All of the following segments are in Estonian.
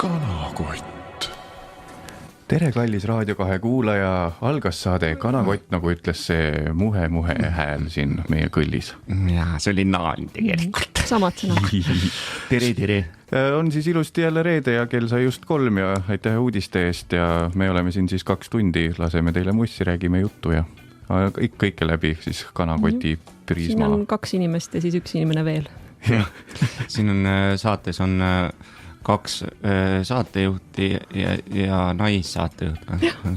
Kanakott. Tere, kallis Raadio 2 kuulaja. Algas saade Kanakott, nagu ütles see muhe hääl siin meie kõllis. Jaa, see oli naan tegelikult. Samad sõnad. Tere. On siis ilusti jälle reede ja kell sai just 3 ja aitäh uudiste eest ja me oleme siin siis 2 tundi, laseme teile mussi, räägime juttu ja kõike läbi siis Kanakoti prisma. Siin on 2 inimest ja siis 1 inimene veel. Siin on saates on 2 saatejuhti ja naissaatejuht.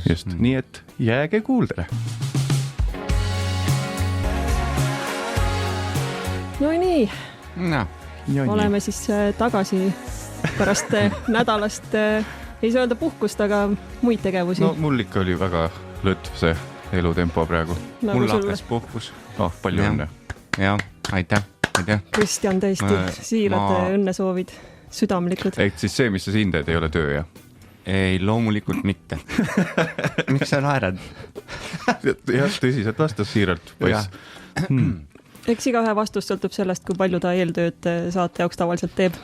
Just, nii et jääge kuuldele. No nii, No. oleme siis tagasi pärast nädalast, ei saa öelda puhkust, aga muid tegevusi. No mul ikka oli väga lõtv see elutempo praegu. Nagu Mul sulle. hakkas puhkus. Palju õnne. Jah, aitäh. Kristjan, tõesti siirad õnnesoovid, südamlikud. Ehk siis see, mis sa siin teed, ei ole töö, jah? Ei, loomulikult mitte. Miks sa naerad? Jah, tõsiselt vastas siiralt, poiss. Eks igaühe vastus sõltub sellest, kui palju ta eeltööd saate jaoks tavaliselt teeb.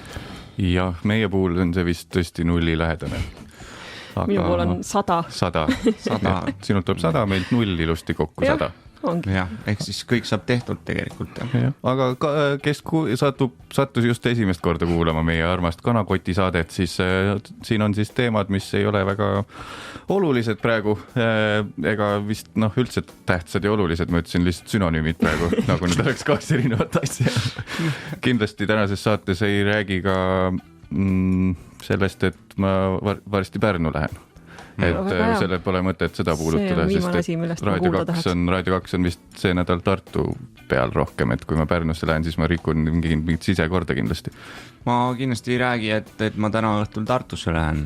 Jah, meie puhul on see vist tõesti 0 lähedane. Minu pool on 100. 100. Sinult tuleb 100, meilt 0 ilusti kokku 100. Jah, ehk siis kõik saab tehtud tegelikult. Aga kes sattus just esimest korda kuulama meie armast Kanakoti saadet, siis siin on siis teemad, mis ei ole väga olulised praegu, ega vist üldse tähtsad ja olulised, ma ütlesin lihtsalt sünonüümid praegu, nagu need oleks 2 erinevat asja. Kindlasti tänases saates ei räägi ka sellest, et ma varsti Pärnu lähen. Et selle pole mõtet seda puudutada, sest Raadio 2 on vist see nädal Tartu peal rohkem, et kui ma Pärnusse lähen, siis ma rikun mingit sisekorda kindlasti. Ma kindlasti ei räägi, et ma täna õhtul Tartusse lähen.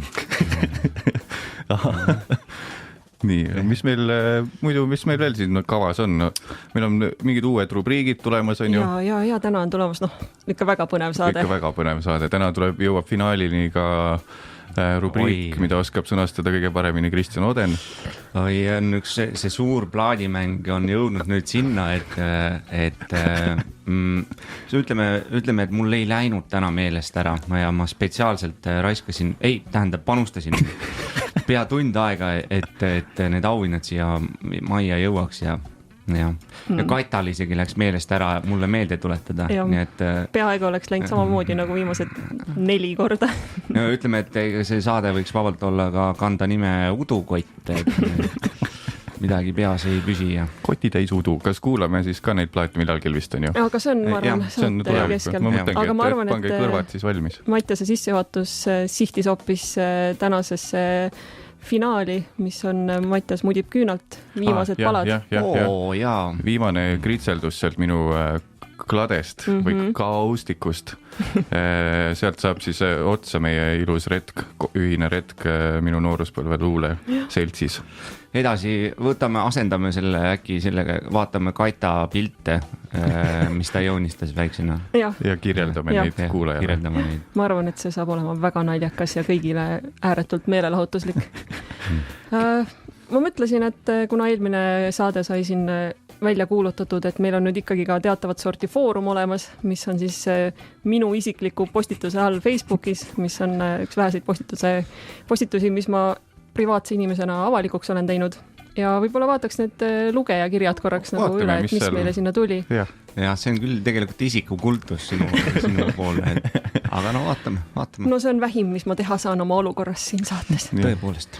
Nii, mis meil veel siin kavas on? Meil on mingid uued rubriigid tulemas, on ju? Ja täna on tulemas, ikka väga põnev saade. Ikka väga põnev saade. Täna jõuab finaalini ka rubriik, mida oskab sõnastada kõige paremini Kristjan Oden. See suur plaadimäng on jõudnud nüüd sinna, et ütleme, et mul ei läinud täna meelest ära ja ma spetsiaalselt panustasin pea tund aega, et need auhinnad siia majja jõuaks ja Kaital isegi läks meelest ära mulle meelde tuletada. Nii et peaaegu oleks läinud samamoodi nagu viimased 4 korda. Ütleme, et see saade võiks vabalt olla ka kanda nime Udukott, et midagi peas ei püsi. Kotitäis udu, kas kuulame siis ka neid plaate millalgi vist on ju? Aga see on, ma arvan, saate keskel. Aga ma arvan, et kõrvad siis valmis. Mattiase sissejuhatus sihtis hoopis tänasesse finaali, mis on Mattias mudib küünalt, viimased palad. Viimane kritseldus sealt minu kladest või kaustikust. Sealt saab siis otsa meie ilus retk, ühine retk minu nooruspõlve luule seltsis. Edasi asendame selle äkki sellega, vaatame Kaita pilte, mis ta joonistas väiksena. Ja kirjeldame neid kuulajale. Ma arvan, et see saab olema väga naljakas ja kõigile ääretult meelelahutuslik. Ma mõtlesin, et kuna eelmine saade sai siin välja kuulutatud, et meil on nüüd ikkagi ka teatavat sorti foorum olemas, mis on siis minu isikliku postituse all Facebookis, mis on üks väheseid postitusi, mis ma privaatse inimesena avalikuks olen teinud. Ja võib-olla vaataks need lugejakirjad korraks nagu üle, et mis meile sinna tuli. Ja see on küll tegelikult isikukultus sinu poole, aga vaatame. No see on vähim, mis ma teha saan oma olukorras siin saates. Tõepoolest.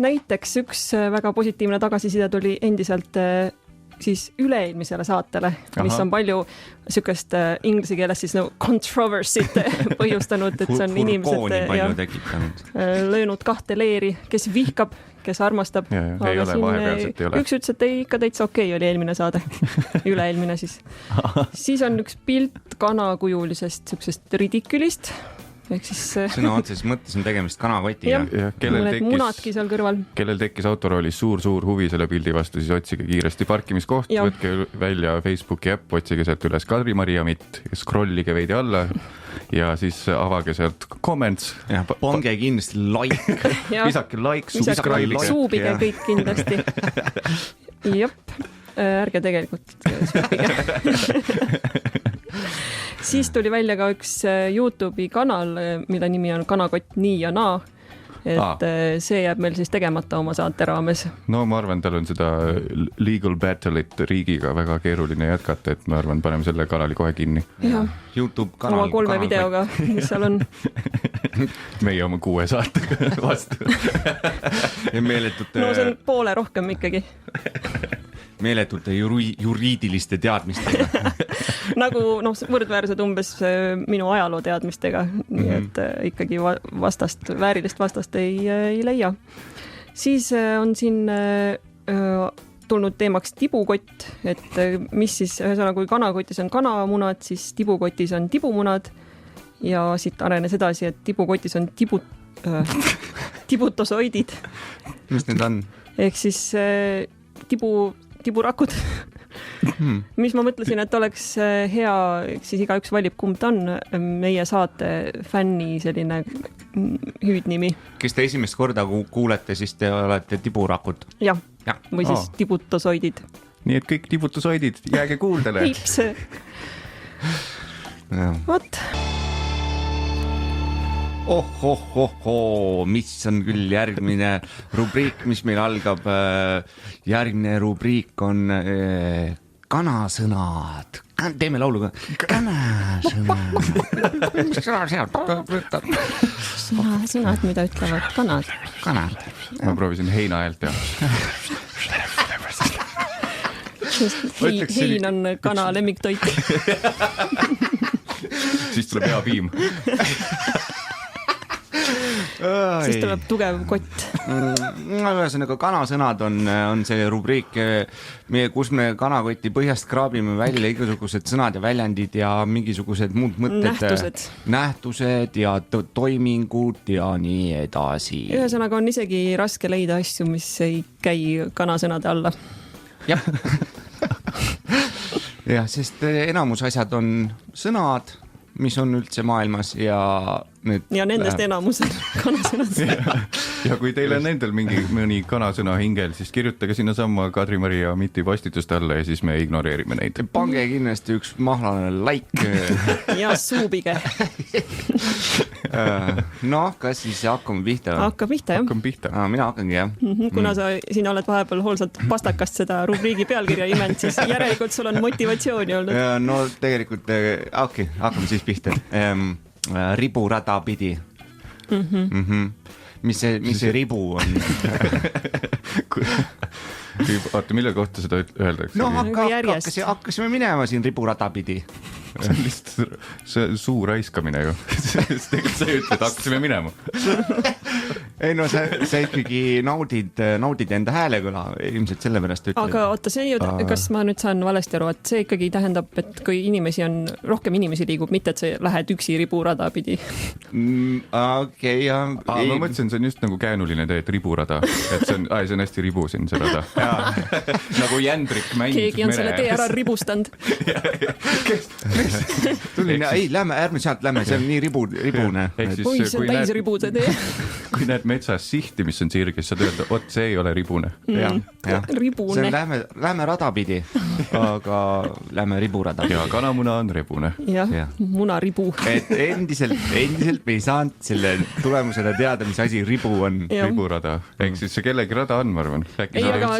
Näiteks üks väga positiivne tagasiside tuli endiselt siis üle-eelmisele saatele, mis on palju sükest inglise keeles siis controversy't põhjustanud, et see on inimesed löönud 2 leeri, kes vihkab, kes armastab. Ei ole, vahepealselt ei ole. Üks ütles, et ikka täitsa okei oli eelmine saade, üle-eelmine siis. Siis on üks pilt kanakujulisest sükest ridikülist. Sõna otseses mõttes on tegemist Kanakotiga. Munadki seal kõrval. Kellel tekkis autoroolis suur huvi selle pildi vastu, siis otsige kiiresti parkimiskoht, võtke välja Facebooki äpp, otsige sealt üles Kadri-Maria Mitt, scrollige veidi alla ja siis avage sealt comments. Pange kindlasti like. Visake like, subscribe. Suubige kõik kindlasti. Ärge tegelikult suubige. siis tuli välja ka üks YouTube'i kanal, mille nimi on Kanakott nii ja naa. Et see jääb meil siis tegemata oma saate raames. No ma arvan, tal on seda legal battle'it riigiga väga keeruline jätkata, et ma arvan, paneme selle kanali kohe kinni. YouTube kanal. Oma 3 videoga, mis seal on. Meie oma 6 saatega vastu. Ja meeletute... No see on poole rohkem ikkagi. Meeletute juriidiliste teadmistega. Nagu võrdväärsed umbes minu ajaloo teadmistega, nii et ikkagi väärilist vastast ei leia. Siis on siin tulnud teemaks tibukott, et mis siis, ühesõnaga kui kanakotis on kanamunad, siis tibukotis on tibumunad ja siit arenes edasi, et tibukotis on tibutosoidid. Mis need on? Ehk siis tiburakud, mis ma mõtlesin, et oleks hea, siis igaüks valib, kumb ta on, meie saate fänni selline hüüdnimi. Kes te esimest korda kuulete, siis te olete tiburakud. Jah, või siis tibutosoidid. Nii et kõik tibutosoidid, jääge kuuldele. Hips. Vot. Mis on küll järgmine rubriik, mis meil algab. Järgmine rubriik on kanasõnad. Teeme lauluga. Kanasõnad. Sõnad, mida ütlevad kanad. Kanad. Ma proovisin heina häält teha. Hein on kana lemmiktoit. Siis tuleb hea piim. Siis tuleb tugev kott. Ühesõnaga, kanasõnad on see rubriik, kus me kanakoti põhjast kraabime välja igasugused sõnad ja väljendid ja mingisugused muud mõtted. Nähtused ja toimingud ja nii edasi. Ühesõnaga on isegi raske leida asju, mis ei käi kanasõnade alla. Jah. Jah, sest enamus asjad on sõnad, mis on üldse maailmas ja nendest enamus on kanasõnad. Ja kui teil on nendel mõni kanasõna hingel, siis kirjutage sinna samma Kadri-Mari ja Miti postituste alla ja siis me ignoreerime neid. Pange kindlasti üks mahlane like. Ja suubige. Noh, kas siis hakkame pihta? Hakkame pihta, jah. Hakkame pihta. Mina hakkangi, jah. Kuna sa siin oled vahepeal hoolsalt pastakast seda rubriigi pealkirja imend, siis järelikult sul on motivatsiooni olnud. No tegelikult, hakkame siis pihta. Riburada pidi. Mis see ribu on? Oota, mille kohta seda öeldakse? No hakkasime minema siin riburada pidi. See on lihtsalt suu raiskamine ju. Tegelikult sa ütled, hakkasime minema. Ei no sa ikkagi naudid enda häälekõla, ilmselt sellepärast ütled. Aga oota, kas ma nüüd saan valesti aru, et see ikkagi tähendab, et kui rohkem inimesi liigub, mitte et sa lähed üksi riburada pidi? Okei, jah. Ma mõtlesin, see on just nagu käänuline tee, et riburada. Et see on hästi ribu siin see rada. Nagu Jändrik mängis mere. Keegi on selle tee ära ribustanud. Ärme sealt lähme, see on nii ribune. Oi, see on täis ribu see tee. Kui näed metsas sihti, mis on sirges, saad öelda, see ei ole ribune. Ribune. Lähme rada pidi, aga lähme riburada pidi. Ja kanamuna on rebune. Jah, munaribu. Et endiselt me ei saanud selle tulemusena teada, mis asi ribu on. Riburada. Ehk siis see kellegi rada on, ma arvan. Ei, aga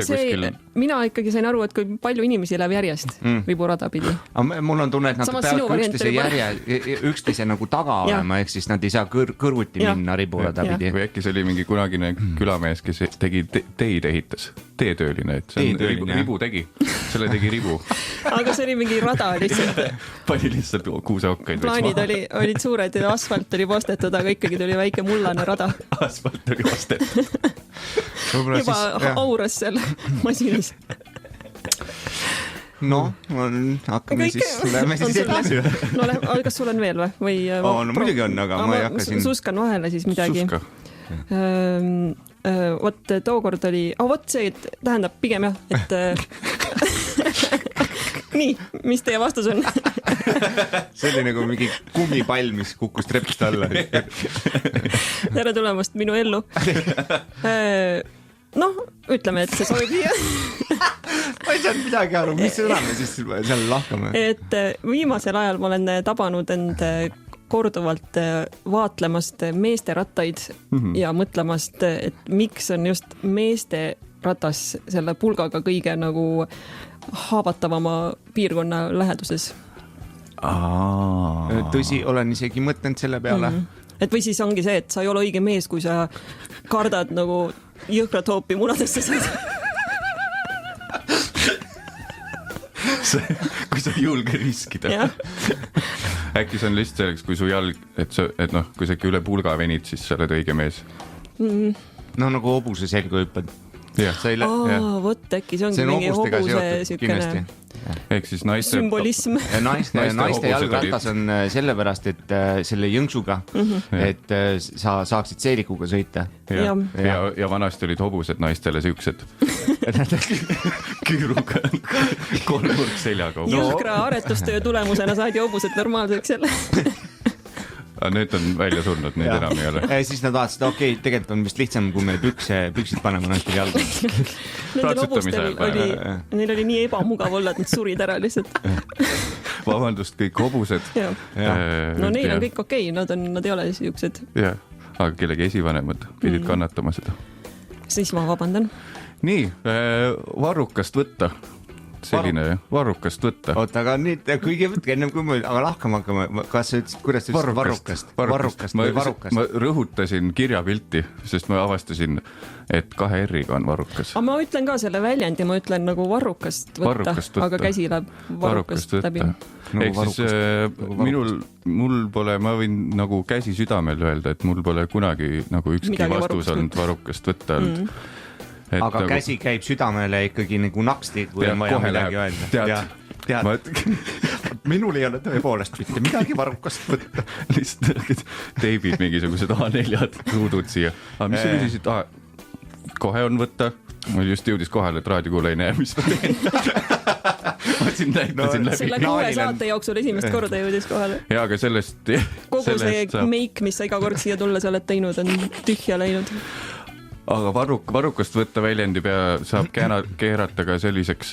mina ikkagi sain aru, et kui palju inimesi läheb järjest riburada pidi. Mul on tunne, et nad peavad üksteise nagu taga olema, ehk siis nad ei saa kõrvuti minna riburada pidi. Või äkki see oli mingi kunagine külamees, kes tegi teid ehitas. Teetööline, et see on ribu tegi. Selle tegi ribu. Aga see oli mingi rada lihtsalt. Pani lihtsalt kuuseokkaid. Plaanid olid suured ja asfalt oli postetud, aga ikkagi tuli väike mullane rada. Asfalt oli postetud. Juba auras seal masinis. No, hakkame siis, lähme siis edasi. No, kas sul on veel või? No muidugi on, aga ma ei hakka siin. Suskan vahele siis midagi. Suska. Vot tookord oli, vot see, et tähendab pigem jah, et nii, mis teie vastus on? See oli nagu mingi kummipall, mis kukkus trepist alla. Tere tulemast minu ellu. noh, ütleme, et see sobib siia. Ma ei saanud midagi aru, mis sõna me siis seal lahkame? Et viimasel ajal ma olen tabanud end korduvalt vaatlemast meeste rattaid ja mõtlemast, et miks on just meeste ratas selle pulgaga kõige nagu haavatavama piirkonna läheduses. Tõsi, olen isegi mõtlenud selle peale. Et või siis ongi see, et sa ei ole õige mees, kui sa kardad nagu jõhkrat hoopi munadesse saada. Kui sa ei julge riskida. Äkki see on lihtsalt selleks, kui su jalg, et noh, kui sa üle pulga venid, siis sa oled õige mees. No nagu hobuse selga hüppad. Vot äkki see ongi mingi hobuse sükene ehk siis naiste sümbolism. Naiste jalgratas on sellepärast, et selle jõnksuga, et sa saaksid seelikuga sõita. Ja vanasti olid hobused naistele siuksed küüruga kolmnurk seljaga. Jõhkra aretustöö tulemusena saadi hobused normaalseks jälle. Nüüd on välja surnud, neid enam ei ole. Siis nad vaatasid, okei, tegelikult on vist lihtsam, kui me püksid paneme naistel jalga. Nendel hobustel neil oli nii ebamugav olla, et nad surid ära lihtsalt. Vabandust, kõik hobused. No neil on kõik okei, nad ei ole siuksed. Jah, aga kellegi esivanemad pidid kannatama seda. Siis ma vabandan. Nii, varrukast võtta. Selline varrukast võtta. Oota, aga nüüd kõigepealt ennem kui me lahkama hakkame, kas sa ütlesid, kuidas sa ütlesid varrukast või varukast? Ma rõhutasin kirjapilti, sest ma avastasin, et 2 R-iga on varrukas. Aga ma ütlen ka selle väljendi, ma ütlen nagu varrukast võtta, aga käsi läheb varrukast läbi. Ehk siis mul pole, ma võin nagu käsi südamel öelda, et mul pole kunagi nagu ükski vastus olnud varrukast võtta olnud. Aga käsi käib südamele ikkagi nagu naksti, kui on vaja midagi öelda. Tead. Minul ei ole tõepoolest mitte midagi varrukast võtta. Lihtsalt teibid mingisugused A4 ruudud siia. Aga mis sa küsisid? Kohe on võtta. Mul just jõudis kohale, et raadiokuule ei näe, mis ma teen. Ma siin näitasin läbi. Selle 6 saate jooksul esimest korda jõudis kohale. Ja, aga sellest... Kogu see meik, mis sa iga kord siia tulla sa oled teinud, on tühja läinud. Aga varrukast võtta väljendi saab keerata ka selliseks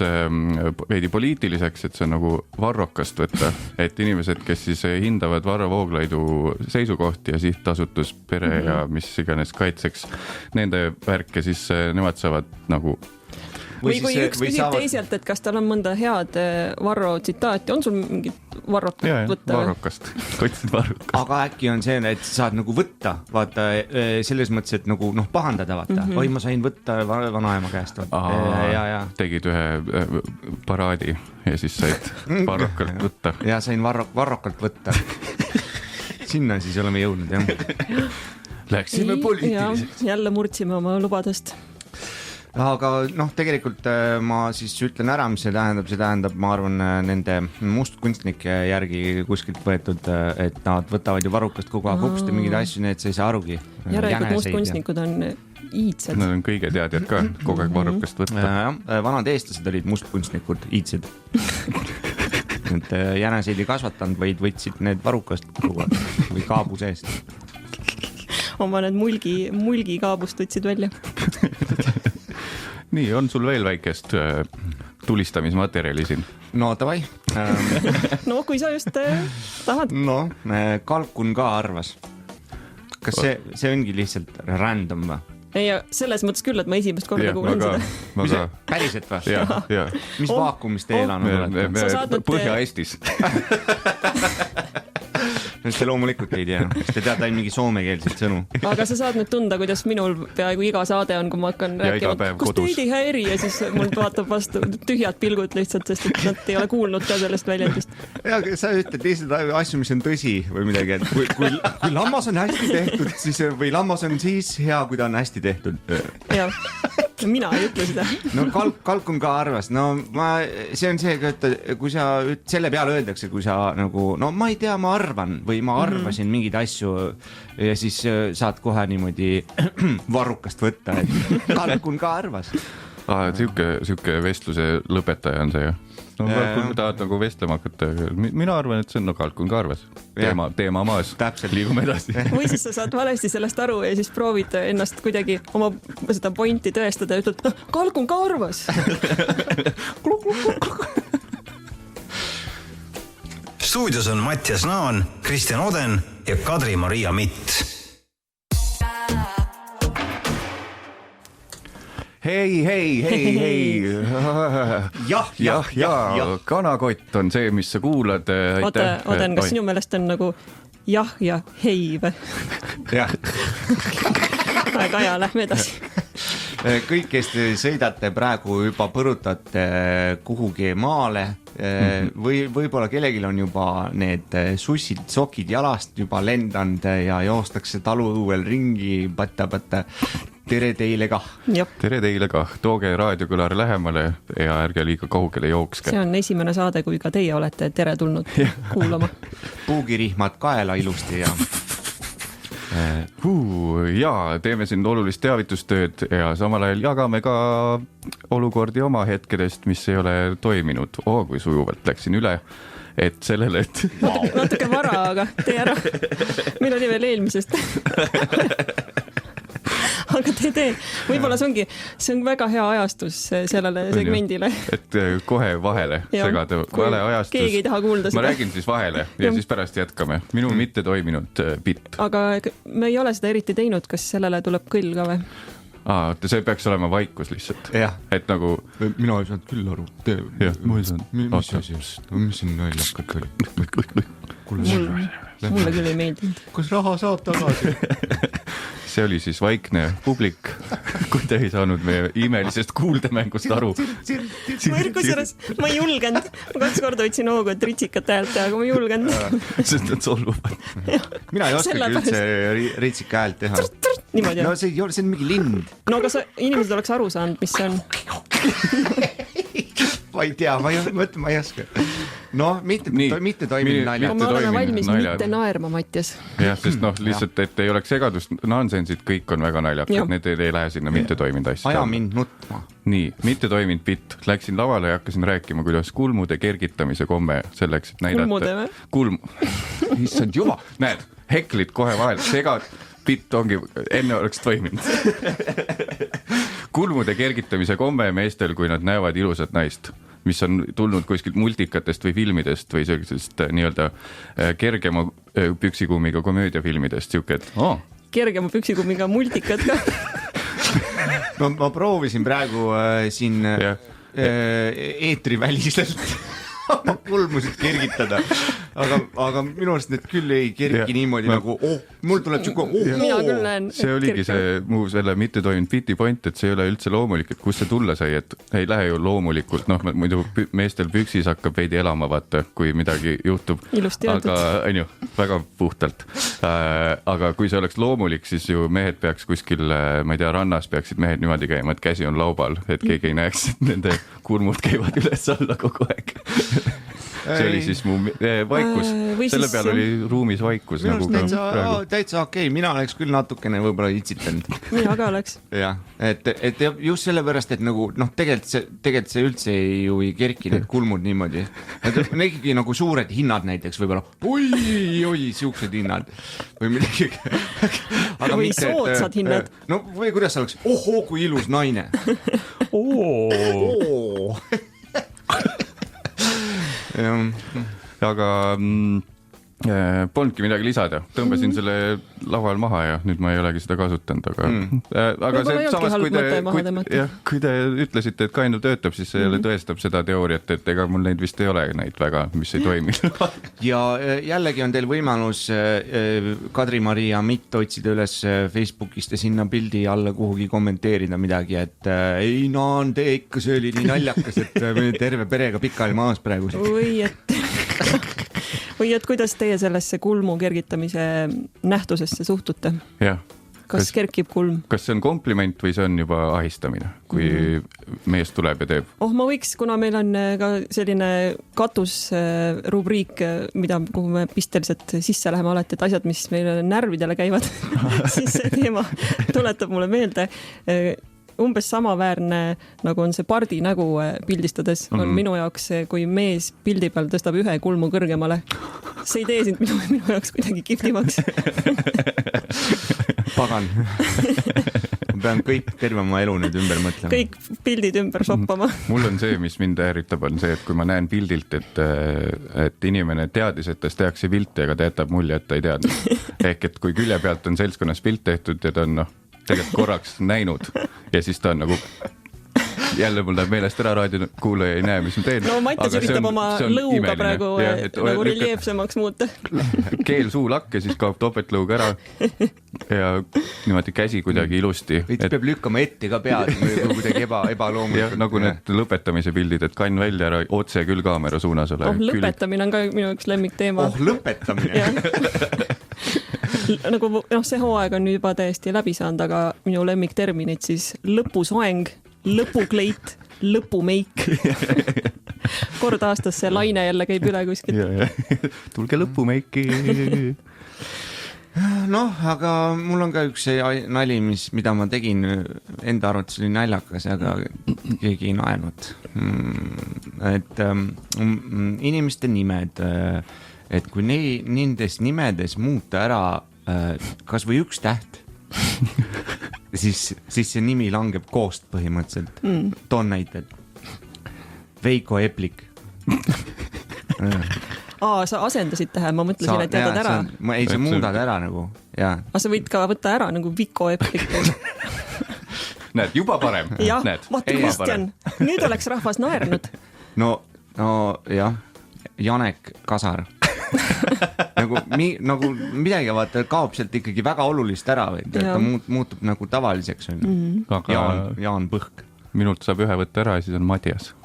veidi poliitiliseks, et see on nagu varrokast võtta, et inimesed, kes siis hindavad Varro Vooglaidu seisukohti ja sihtasutus pere ja mis iganes kaitseks nende värke, siis nemad saavad nagu... Või kui üks küsib teiselt, et kas tal on mõnda head Varro tsitaati, on sul mingit varrokat võtta? Varrokast, võtsid varrokast. Aga äkki on see, et saad nagu võtta, vaata, selles mõttes, et nagu pahaldada, vaata. Oi, ma sain võtta vanaema käest. Tegid ühe paraadi ja siis said varrokalt võtta. Ja sain varrokalt võtta. Sinna siis oleme jõudnud, jah. Läksime poliitiliseks. Jälle murdsime oma lubadest. Aga tegelikult ma siis ütlen ära, mis see tähendab, ma arvan, nende mustkunstnike järgi kuskilt võetud, et nad võtavad ju varrukast kogu aeg hopust ja mingeid asju, need sa ei saa arugi. Järelikult mustkunstnikud on iidsed. Nad on kõige teadjad ka, kogu aeg varrukast võtta. Vanad eestlased olid mustkunstnikud, iidsed. Need jäneseid ei kasvatanud, vaid võtsid need varrukast kogu aeg või kaabu seest. Oma need mulgi kaabust võtsid välja. Nii, on sul veel väikest tulistamismaterjali siin? No davai. No kui sa just tahad. No, kalkun ka arvas. Kas see ongi lihtsalt random või? Ei, selles mõttes küll, et ma esimest korda kuulen seda. Päriselt või? Ja. Mis vaakumist te elanud olete? Põhja-Eestis. Te loomulikult ei tea, te teate ainult mingi soomekeelseid sõnu. Aga sa saad nüüd tunda, kuidas minul peaaegu iga saade on, kui ma hakkan rääkima, kus teid ei häiri ja siis mul vaatab vastu tühjad pilgud lihtsalt, sest et nad ei ole kuulnud ka sellest väljendist. Ja sa ütled lihtsalt asju, mis on tõsi või midagi, et kui lammas on hästi tehtud, siis, või lammas on siis hea, kui ta on hästi tehtud. Jah, mina ei ütle seda. No kalkun ka arvas, no see on see, et kui sa selle peale öeldakse, kui sa nagu, no ma ei tea, ma arvan või ma arvasin mingeid asju ja siis saad kohe niimoodi varrukast võtta, et kalkun ka arvas. Siuke vestluse lõpetaja on see ju. No Kalkun tahad nagu vestlema hakata. Mina arvan, et see on Kalkun ka arvas. Teema maas. Täpselt. Liigume edasi. Või siis sa saad valesti sellest aru ja siis proovid ennast kuidagi oma seda pointi tõestada ja ütled, Kalkun ka arvas. Stuudios on Mattias Naan, Kristjan Oden ja Kadri-Maria Mitt. Hei. Jah. Kanakott on see, mis sa kuulad. Oden, kas sinu meelest on nagu jah ja hei või? Jah. Väga hea, lähme edasi. Kõik, kes te sõidate praegu juba põrutate kuhugi maale või võib-olla kellelgi on juba need sussid, sokid jalast juba lendanud ja joostakse taluõuel ringi, patta. Tere teile kah. Tere teile kah. Tooge raadiokõlar lähemale ja ärge liiga kaugele jookske. See on esimene saade, kui ka teie olete tere tulnud kuulama. Puugirihmad kaela ilusti ja... Jaa, teeme siin olulist teavitustööd ja samal ajal jagame ka olukordi oma hetkedest, mis ei ole toiminud. Kui sujuvalt läksin üle, et sellele, et... Natuke vara, aga tee ära. Meil oli veel eelmisest. Aga tee. Võib-olla see on väga hea ajastus sellele segmendile. Et kohe vahele segada. Vale ajastus. Keegi ei taha kuulda seda. Ma räägin siis vahele ja siis pärast jätkame. Minu mitte toiminud bitt. Aga me ei ole seda eriti teinud. Kas sellele tuleb kõll ka või? See peaks olema vaikus lihtsalt. Et nagu... Mina ei saanud küll aru. Ma ei saanud. Mis siin naljakad oli? Mulle küll ei meeldinud. Kas raha saab tagasi? See oli siis vaikne publik, kui te ei saanud meie imelisest kuuldemängust aru. Ma ei julgenud. Ma 2 korda võtsin hoogu, et ritsikat häält teha, aga ma ei julgenud. Sest nad solvuvad. Mina ei oskagi üldse ritsika häält teha. Niimoodi. No see on mingi lind. No aga inimesed oleks aru saanud, mis see on. Ma ei tea, ma ei oska. No, mitte toiminud nalja. Ma olen valmis mitte naerma, Mattias. Jah, sest lihtsalt, et ei oleks segadust, nonsensid, kõik on väga naljakad, need ei lähe sinna mitte toiminud asja. Aja mind nutma. Nii, mitte toiminud bitt. Läksin lavale ja hakkasin rääkima, kuidas kulmude kergitamise komme selleks, et näidata... Kulmude või? Issand juba, näed, heklid kohe vahel, segad, bitt ongi, enne oleks toiminud. Kulmude kergitamise komme meestel, kui nad näevad ilusat naist, mis on tulnud kuskilt multikatest või filmidest või sellisest nii-öelda kergema püksikummiga komöödiafilmidest, siuke, et kergema püksikummiga multikat ka. Ma proovisin praegu siin eetriväliselt kulmusid kergitada, aga minu arust need küll ei kergi niimoodi nagu, mul tuleb mina küll näen. See oligi see muu selle mitte toiminud biti point, et see ei ole üldse loomulik, et kus see tulla sai, et ei lähe ju loomulikult, muidu meestel püksis hakkab veidi elama vaata, kui midagi juhtub. Ilusti aga on ju, väga puhtalt. Aga kui see oleks loomulik, siis ju mehed peaks kuskil, ma ei tea, rannas peaksid mehed niimoodi käima, et käsi on laubal, et keegi ei näeks, et nende kulmud käivad üles alla kogu aeg. See oli siis mu vaikus. Selle peal oli ruumis vaikus. Minu arust täitsa okei. Mina oleks küll natukene võib-olla itsitanud. Mina ka oleks. Jah, et just sellepärast, et nagu, tegelikult see üldse ju ei kerki need kulmud niimoodi. Et on ikkagi nagu suured hinnad näiteks võib-olla. Oi, siuksed hinnad. Või midagi. Või soodsad hinnad. No või kuidas oleks? Kui ilus naine. Aga polnudki midagi lisada, tõmbasin selle laval maha ja nüüd ma ei olegi seda kasutanud, aga see samas, kui te ütlesite, et Kainu töötab, siis see tõestab seda teooriat, et ega mul neid vist ei ole neid väga, mis ei toimi. Ja jällegi on teil võimalus Kadri-Maria Mitt otsida üles Facebookist ja sinna pildi alla kuhugi kommenteerida midagi, et ei naan tee ikka, see oli nii naljakas, et terve perega pikali maas praegu. Või et kuidas teie sellesse kulmu kergitamise nähtusesse suhtute? Jah. Kas kerkib kulm? Kas see on kompliment või see on juba ahistamine, kui mees tuleb ja teeb? Ma võiks, kuna meil on ka selline katusrubriik, kuhu me pisteliselt sisse läheme alati, et asjad, mis meile närvidele käivad, siis see teema tuletab mulle meelde. umbes samaväärne, nagu on see pardi nägu pildistades, on minu jaoks, kui mees pildi peal tõstab ühe kulmu kõrgemale. See ei tee sind minu jaoks kuidagi kihvtimaks. Pagan. Ma pean kõik terve oma elu nüüd ümber mõtlema. Kõik pildid ümber shoppama. Mul on see, mis mind häiritab, on see, et kui ma näen pildilt, et inimene teadis, et tas tehakse pilte, aga ta jätab mulje, et ta ei teadnud. Ehk et kui külje pealt on seltskonnas pilt tehtud ja ta on tegelikult korraks näinud ja siis ta on nagu jälle mul läheb meelest ära, raadiokuulaja ei näe, mis ma teen. No Mattias üritab oma lõuga imeline. Praegu nagu reljeefsemaks muuta. Keel suu lakke, siis kaob topeltlõuga ära ja niimoodi käsi kuidagi ilusti. Veits peab lükkama ette ka pead kuidagi ebaloomulikult. Nagu need lõpetamise pildid, et kann välja ära, otse küll kaamera suunas ole. Lõpetamine on ka minu üks lemmikteema. Lõpetamine? Nagu see hooaeg on juba täiesti läbi saanud, aga minu lemmikterminid siis lõpusoeng, lõpukleit, lõpumeik. Kord aastas see laine jälle käib üle kuskilt. Tulge lõpumeiki. Aga mul on ka üks nali, mida ma tegin, enda arvates oli naljakas, aga keegi ei naernud. Et inimeste nimed, et kui nendes nimedes muuta ära kas või üks täht, siis see nimi langeb koost põhimõtteliselt. Toon näited. Veiko Eplik. Sa asendasid tähe, ma mõtlesin, et jätad ära. Ei, sa muudad ära nagu. Aga sa võid ka võtta ära nagu Viko Eplik. Näed, juba parem. Jah, vaata Kristjan, nüüd oleks rahvas naernud. No jah, Janek Kasar. nagu midagi vaata kaob sealt ikkagi väga olulist ära, ta muutub nagu tavaliseks. Jaan Põhk. Minult saab ühe võtta ära ja siis on Madias.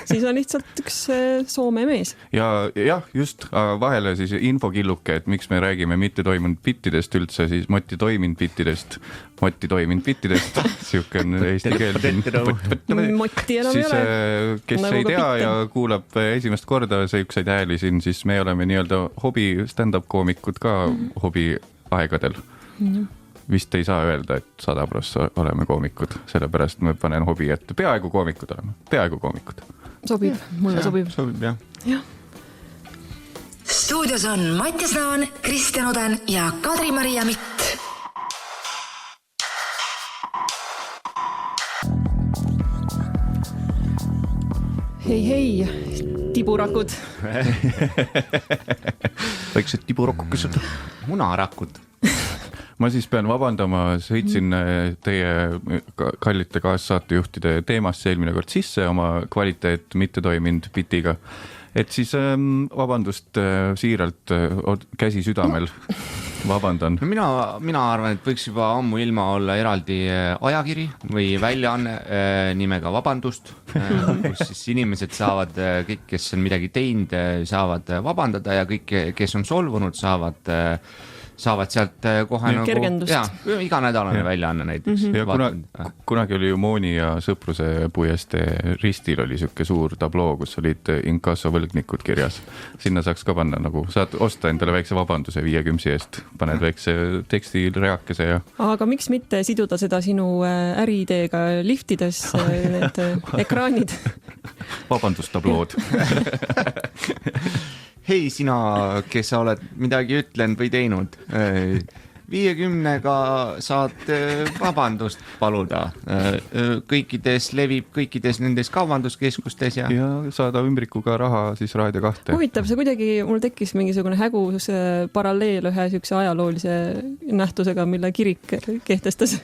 Siis on lihtsalt üks Soome mees. Ja just vahele siis infokilluke, et miks me räägime mitte toimunud bittidest üldse, siis Moti toiminud bittidest. Siuke on eesti keel. Moti enam ei ole. Kes ei tea ja kuulab esimest korda siukseid hääli siin, siis me oleme nii-öelda hobi stand-up koomikud ka hobi aegadel. Vist ei saa öelda, et 100% oleme koomikud, sellepärast me panen hobi, et peaaegu koomikud oleme. Sobib, mulle sobib. Sobib, jah. Stuudios on Mattias Naan, Kristjan Oden ja Kadri-Maria Mitt. Hei, tiburakud. Väiksed tiburokukesed. Munarakud. Ma siis pean vabandama, sõitsin teie kallite kaassaatejuhtide teemasse eelmine kord sisse oma kvaliteet mitte toiminud bitiga. Et siis vabandust siiralt käsi südamel vabandan. Mina arvan, et võiks juba ammu ilma olla eraldi ajakiri või väljaanne nimega Vabandust, kus siis inimesed saavad, kõik, kes on midagi teinud, saavad vabandada ja kõik, kes on solvunud, saavad sealt kohe kergendust. Nagu iganädalane väljaanne näiteks. Kunagi oli ju Mooni ja Sõpruse puiestee ristil oli siuke suur tabloo, kus olid inkassovõlgnikud kirjas. Sinna saaks ka panna nagu, saad osta endale väikse vabanduse 50 eest, paned väikse tekstireakese ja... Aga miks mitte siduda seda sinu äriideega liftides, need ekraanid? Vabandustablood. Hei sina, kes sa oled midagi ütlenud või teinud, 50-ga saad vabandust paluda. Levib kõikides nendes kaubanduskeskustes ja saada ümbrikuga raha siis Raadio 2. Huvitav, see kuidagi, mul tekkis mingisugune hägus paralleel ühe sükse ajaloolise nähtusega, mille kirik kehtestas.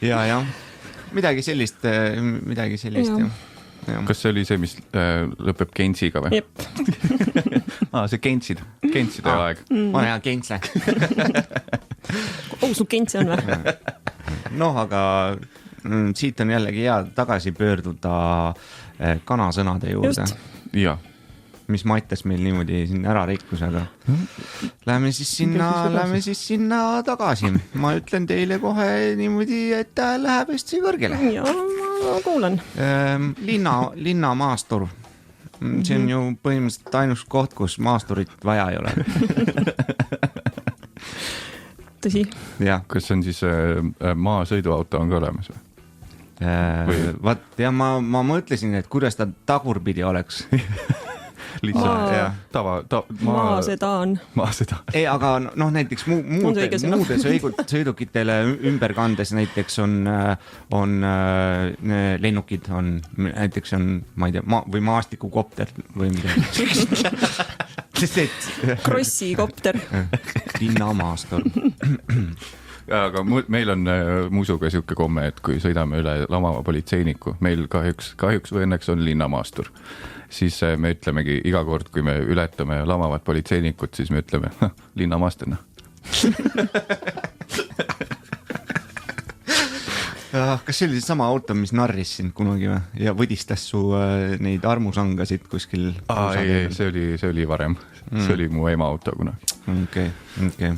Ja, midagi sellist, jah. Kas see oli see, mis lõpeb Gensiga või? Jep. See Gentside aeg. On hea Gentsle. Su Gentsi on või? Aga siit on jällegi hea tagasi pöörduda kanasõnade juurde. Ja. Mis Mattias meil niimoodi siin ära rikkus, aga lähme siis sinna tagasi. Ma ütlen teile kohe niimoodi, et ta läheb hästi kõrgele. Ja, ma kuulan. Linna maastur. See on ju põhimõtteliselt ainus koht, kus maasturit vaja ei ole. tõsi. Kas see on siis maasõiduauto on ka olemas või? Vaat ja ma mõtlesin, et kuidas ta tagurpidi oleks. Lihtsalt maasedaan. Ei, aga noh, näiteks muude sõidukitele ümberkandes näiteks on lennukid, näiteks on, ma ei tea, või maastikukopter või midagi. Krossikopter. Linnamaastur. Aga meil on musuga siuke komme, et kui sõidame üle lamava politseiniku, meil kahjuks või õnneks on linnamaastur, siis me ütlemegi iga kord, kui me ületame lamavat politseinikut, siis me ütleme linnamaasturna. Kas see oli sama auto, mis narris sind kunagi või? Ja võdistas su neid armusangasid kuskil? Ei, see oli varem. See oli mu ema auto kunagi. Okei.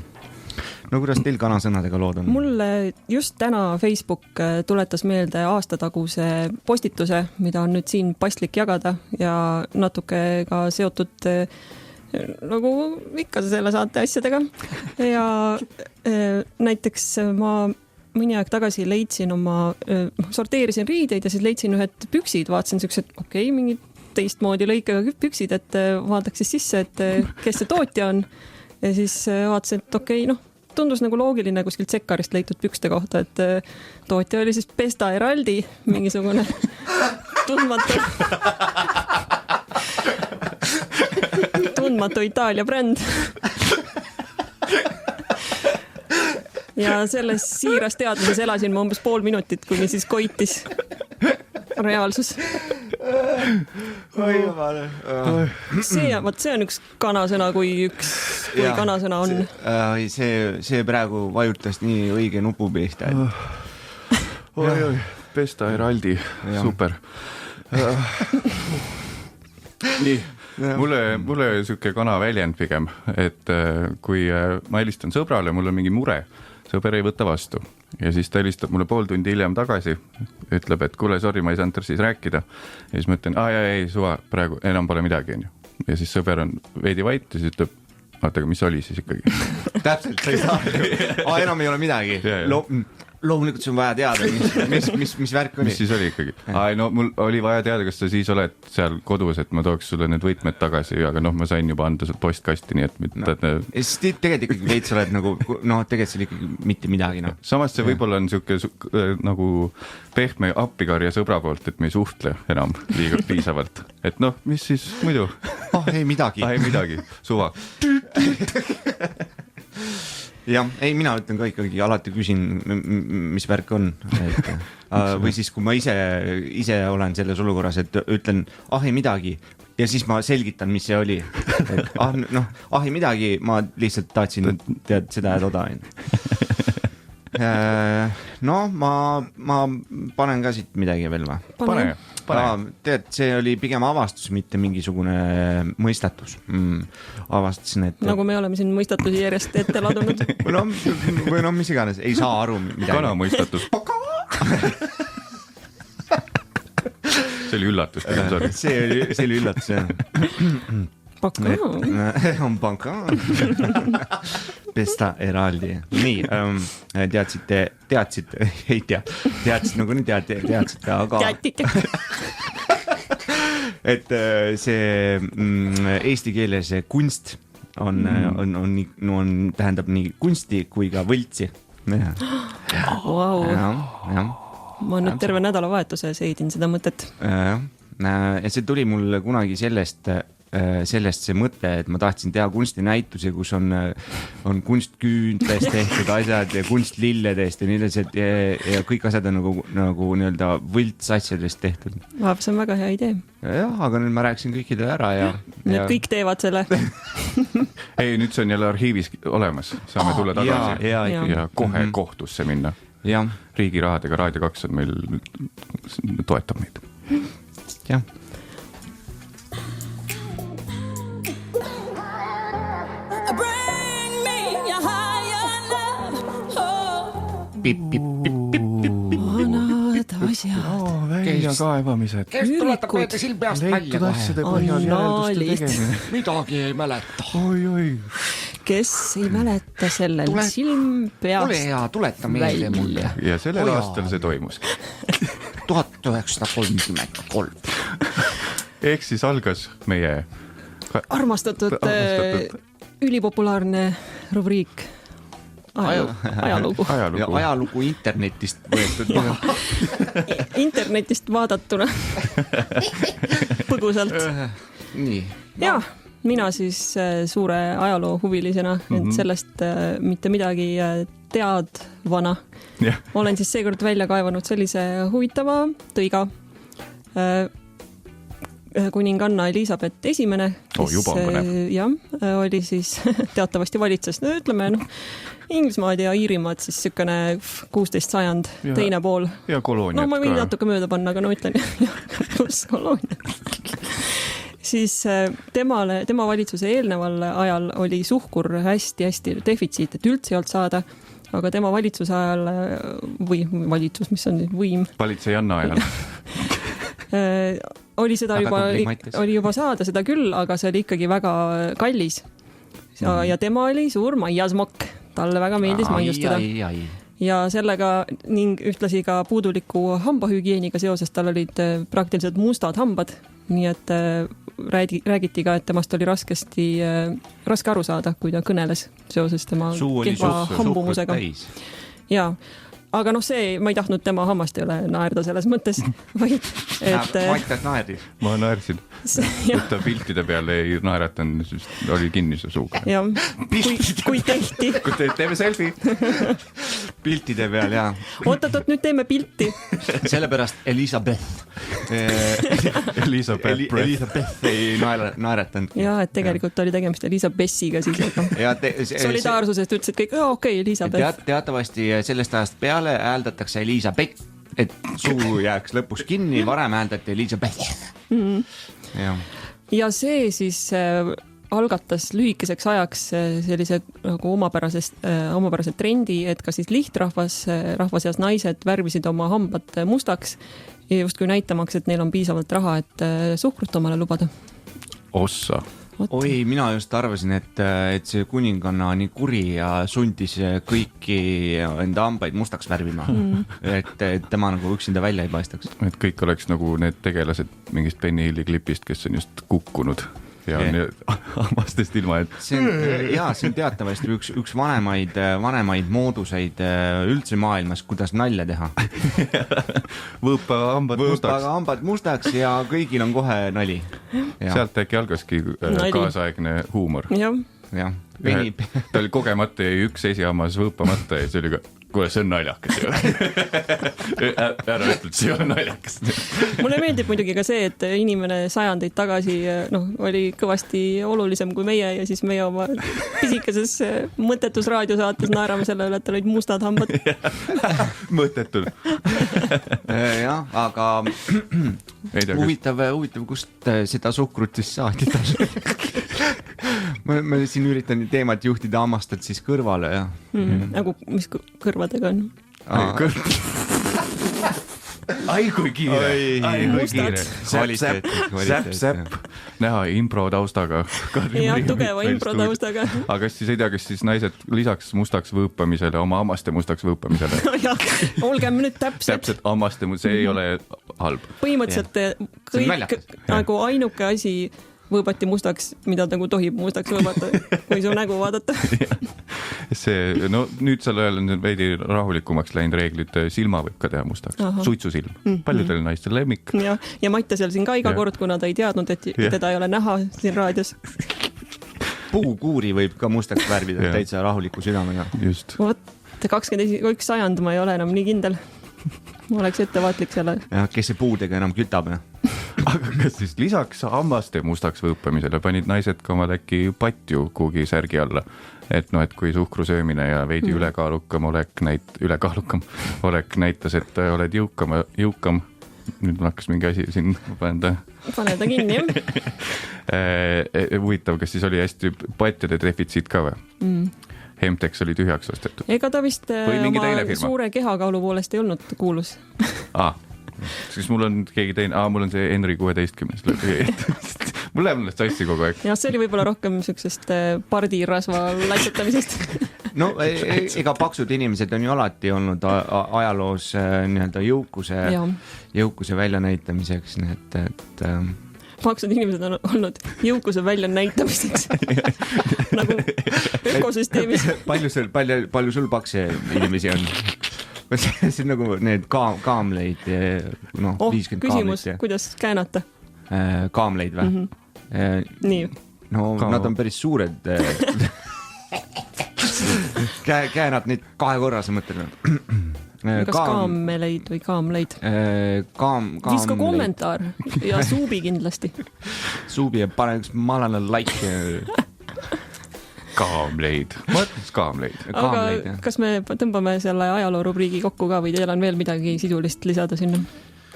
No kuidas teil kanasõnadega lood on? Mulle just täna Facebook tuletas meelde aastataguse postituse, mida on nüüd siin paslik jagada ja natuke ka seotud nagu ikka selle saate asjadega. Ja näiteks ma mõni aeg tagasi leidsin sorteerisin riideid ja siis leidsin ühed püksid, vaatasin siuksed mingi teistmoodi lõikega püksid, et vaataks siis sisse, et kes see tootja on. Ja siis vaatasin, et tundus nagu loogiline kuskilt Sekkarist leitud pükste kohta, et tootja oli siis Pesta Eraldi, mingisugune tundmatu Itaalia bränd. Ja selles siiras teadmises elasin ma umbes pool minutit, kuni siis koitis reaalsus. See on üks kanasõna, kui kanasõna on. See praegu vajutas nii õige nupu pihta. Pesta Eraldi, super. Nii, mulle siuke kana väljend pigem, et kui ma helistan sõbrale, mul on mingi mure, sõber ei võta vastu. Ja siis ta helistab mulle pool tundi hiljem tagasi, ütleb, et kuule, sorry, ma ei saanud siis rääkida. Ja siis ma ütlen, ei, suva, praegu enam pole midagi. Ja siis sõber on veidi vait ja siis ütleb, vaata, mis oli siis ikkagi? Täpselt, sa ei saa. Enam ei ole midagi. Loomulikult see on vaja teada, mis värk oli. Mis siis oli ikkagi? Mul oli vaja teada, kas sa siis oled seal kodus, et ma tooks sulle need võtmed tagasi, aga ma sain juba anda postkasti, nii et tegelikult ikkagi veits oled nagu, tegelikult see oli ikkagi mitte midagi. Samas see võib-olla on siuke nagu pehme appikarja sõbra poolt, et me ei suhtle enam liiga piisavalt. Et mis siis muidu? Ei midagi. Ei midagi, suva. Jah, ei, mina ütlen ka ikkagi, alati küsin, mis värk on. Või siis, kui ma ise olen selles olukorras, et ütlen, ei midagi, ja siis ma selgitan, mis see oli. Ei midagi, ma lihtsalt tahtsin teada seda ja toda. Ma panen ka siit midagi veel või? Pane. Tead, see oli pigem avastus, mitte mingisugune mõistatus. Avastasin, et... Nagu me oleme siin mõistatusi järjest ette ladunud. Või mis iganes, ei saa aru midagi. Kana mõistatus. See oli üllatus. See oli üllatus, jah. On panka. Pesta Eraldi. Nii, teadsite, ei tea, teadsite nagu nii teadsite, aga... Et see eesti keeles kunst tähendab nii kunsti kui ka võltsi. Wow. Ma nüüd terve nädalavahetuse seedin seda mõtet. Ja see tuli mul kunagi sellest see mõte, et ma tahtsin teha kunstinäituse, kus on kunstküüntest tehtud asjad ja kunstlilledest ja nii edasi, ja kõik asjad on nagu nii-öelda võlts asjadest tehtud. See on väga hea idee. Jah, aga nüüd ma rääkisin kõikidele ära ja... Need kõik teevad selle. Ei, nüüd see on jälle arhiivis olemas. Saame tulla tagasi ja kohe kohtusse minna. Riigi rahadega Raadio 2 on meil toetab meid. Jah. Vanad asjad. Väljakaevamised. Kes tuletab meelde silmpeast välja kohe? Asjade põhjal järelduste tegemine. Midagi ei mäleta. Oi. kes ei mäleta sellel silm peast ole hea, tuleta meelde mulle. Ja sellel aastal see toimus. 1933. Ehk siis algas meie armastatud ülipopulaarne rubriik ajalugu. Ja ajalugu internetist võetud. Internetist vaadatuna põgusalt. Nii. Ja, mina siis suure ajaloo huvilisena, et sellest mitte midagi teadvana. Olen siis seekord välja kaevanud sellise huvitava tõiga. Kuninganna Elisabeth esimene, kes oli siis teatavasti valitses, ütleme Inglismaad ja Iirimaad siis sükene 16 sajand, teine pool. Ja kolooniat ma võin natuke mööda panna, aga ütlen pluss kolooniat. Siis tema valitsuse eelneval ajal oli suhkur hästi defitsiit, et üldse ei olnud saada, aga tema valitsuse ajal või valitsus, mis on võim. Valitsejanna ajal. Oli juba saada seda küll, aga see oli ikkagi väga kallis. Ja tema oli suur maiasmokk. Talle väga meeldis maiustada. Ja sellega ning ühtlasi ka puuduliku hambahügieeniga seoses tal olid praktiliselt mustad hambad. Nii et räägiti ka, et temast oli raske aru saada, kui ta kõneles seoses tema kehva hambumusega. Jaa. Aga ma ei tahtnud tema hammast ei ole naerda selles mõttes, vaid et... Maitas naerdis. Ma naersin. Et ta piltide peale ei naeratanud, sest oli kinni see suuga. Jah, kui tehti. Kui teeme selfie. Piltide peal, jaa. Oot, nüüd teeme pilti. Sellepärast Elisabeth ei naeratanud. Jaa, et tegelikult oli tegemist Elisabessiga siis. Solidaarsusest ütlesid kõik, okei, Elisabeth. Teatavasti sellest ajast peale hääldatakse Elisabeth, et suu jääks lõpus kinni, varem hääldati Elisabeth. Ja see siis algatas lühikeseks ajaks sellise nagu omapärase trendi, et ka siis lihtrahvas seas naised värvisid oma hambad mustaks ja just kui näitamaks, et neil on piisavalt raha, et suhkrut omale lubada. Ossa. Oi, mina just arvasin, et see kuninganna nii kuri ja sundis kõiki enda hambaid mustaks värvima. Et tema nagu üksinda välja ei paistaks. Et kõik oleks nagu need tegelased mingist Benny Hilli klipist, kes on just kukkunud ja on hammastest ilma. See on teatavasti üks vanemaid mooduseid üldse maailmas, kuidas nalja teha. Võõpaga hambad mustaks ja kõigil on kohe nali. Sealt äkki algaski kaasaegne huumor. Jah. Ta oli kogemata ja üks esihammas võõpamata ja see oli ka, kuule, see on naljakas. Ära ütled, see on naljakas. Mulle meeldib muidugi ka see, et inimene sajandeid tagasi oli kõvasti olulisem kui meie ja siis meie oma pisikeses mõttetus raadiosaates naerame selle üle, et tal olid mustad hambad. Mõttetud. Jah, aga huvitav, kust seda suhkrut siis saadi tal. Ma siin üritan teemat juhtida hammastelt siis kõrvale. Nagu mis kõrvadega on? Ai, kui kiire. Säpp. Näha impro taustaga. Ja tugeva impro taustaga. Aga kas siis ei tea, kas siis naised lisaks mustaks võõpamisele, oma hammaste mustaks võõpamisele? Olgem nüüd täpselt hammaste, see ei ole halb. Põhimõtteliselt kõik nagu ainuke asi võõbati mustaks, mida nagu tohib mustaks võõbata, kui su nägu vaadata. Nüüd sel ajal on veidi rahulikumaks läinud reeglid, silma võib ka teha mustaks. Suitsusilm. Paljudel naistel lemmik. Ja Matta seal siin ka iga kord, kuna ta ei teadnud, et teda ei ole näha siin raadios. Puukuuri võib ka mustaks värvida täitsa rahuliku südamega. Just. 21 sajand ma ei ole enam nii kindel. Ma oleks ettevaatlik selle. Ja kes see puudega enam kütab? Aga kas siis lisaks hammaste mustaks võõpamisele panid naised ka omal äkki patju kuhugi särgi alla? Et kui suhkru söömine ja veidi ülekaalukam olek näitas, et oled jõukam. Nüüd mul hakkas mingi asi siin Pane ta kinni, huvitav, kas siis oli hästi patjade defitsiit ka või? Hemtex oli tühjaks ostetud. Ega ta vist oma suure kehakaalu poolest ei olnud kuulus. Siis mul on keegi teine, mul on see Henry 16. mul läheb sellest sassi kogu aeg. jah, see oli võib-olla rohkem niisugusest pardirasva laitsutamisest. no ega paksud inimesed on ju alati olnud ajaloos nii-öelda jõukuse väljanäitamiseks, nii et paksud inimesed on olnud jõukuse väljanäitamiseks nagu ökosüsteemis. palju sul pakse inimesi on? See on nagu need kaamleid, 50 küsimus, kaamleid. kuidas käänata? Kaamleid või? Nii. No nad on päris suured. Käänad neid 2 korra, sa mõtled? Kas kaameleid või kaamleid? Viska kommentaar ja suubi kindlasti. Suubi ja pane üks malane like. Kaamleid. Ma mõtlen kaamleid. Aga kas me tõmbame selle ajaloo rubriigi kokku ka või teil on veel midagi sidulist lisada sinna?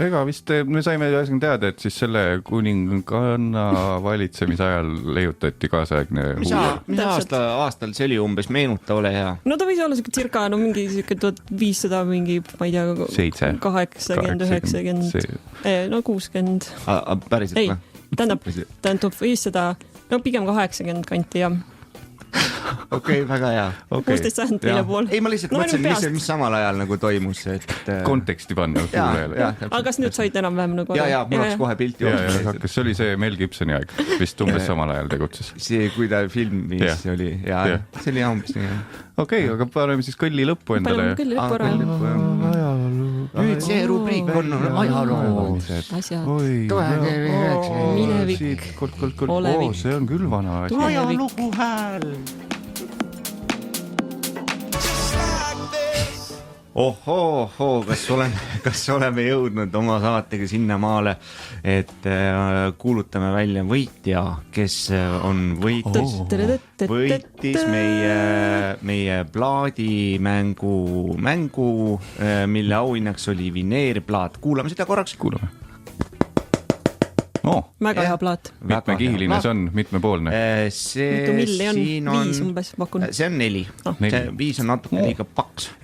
Ega vist me saime teada, et siis selle kuninganna valitsemise ajal leiutati kaasaegne mis aastal see oli umbes, meenuta, ole hea. No ta võis olla circa mingi 1500 mingi, ma ei tea, 80, 90, no 60. Päriselt või? Ei, tähendab 500, no pigem 80 kanti, jah. Okei, väga hea. 16 sajand teine pool. Ei, ma lihtsalt mõtlesin, mis samal ajal nagu toimus. Konteksti panna kuulajale. Aga kas nüüd said enam-vähem nagu? Ja, mul oleks kohe pilti jooksma. Kas see oli see Mel Gibsoni aeg? Vist umbes samal ajal tegutses. See, kui ta filmis oli. See oli umbes nii. Okei, aga paneme siis kõlli lõppu endale. Paneme kõlli lõppu ära. Nüüd see rubriik on ajaloo. Asjad. Minevik. Olevik. See on küll vana asi. Ajalugu hääl. Ohoo, kas oleme jõudnud oma saatega sinna maale, et kuulutame välja võitja, kes on võitis meie plaadimängu, mille auhinnaks oli vineerplaat. Kuulame seda korraks? Kuulame. Väga hea plaat. Mitmekihiline see on, mitmepoolne. Mitu milli on? 5 umbes pakun. See on 4. 5 on natuke liiga paks.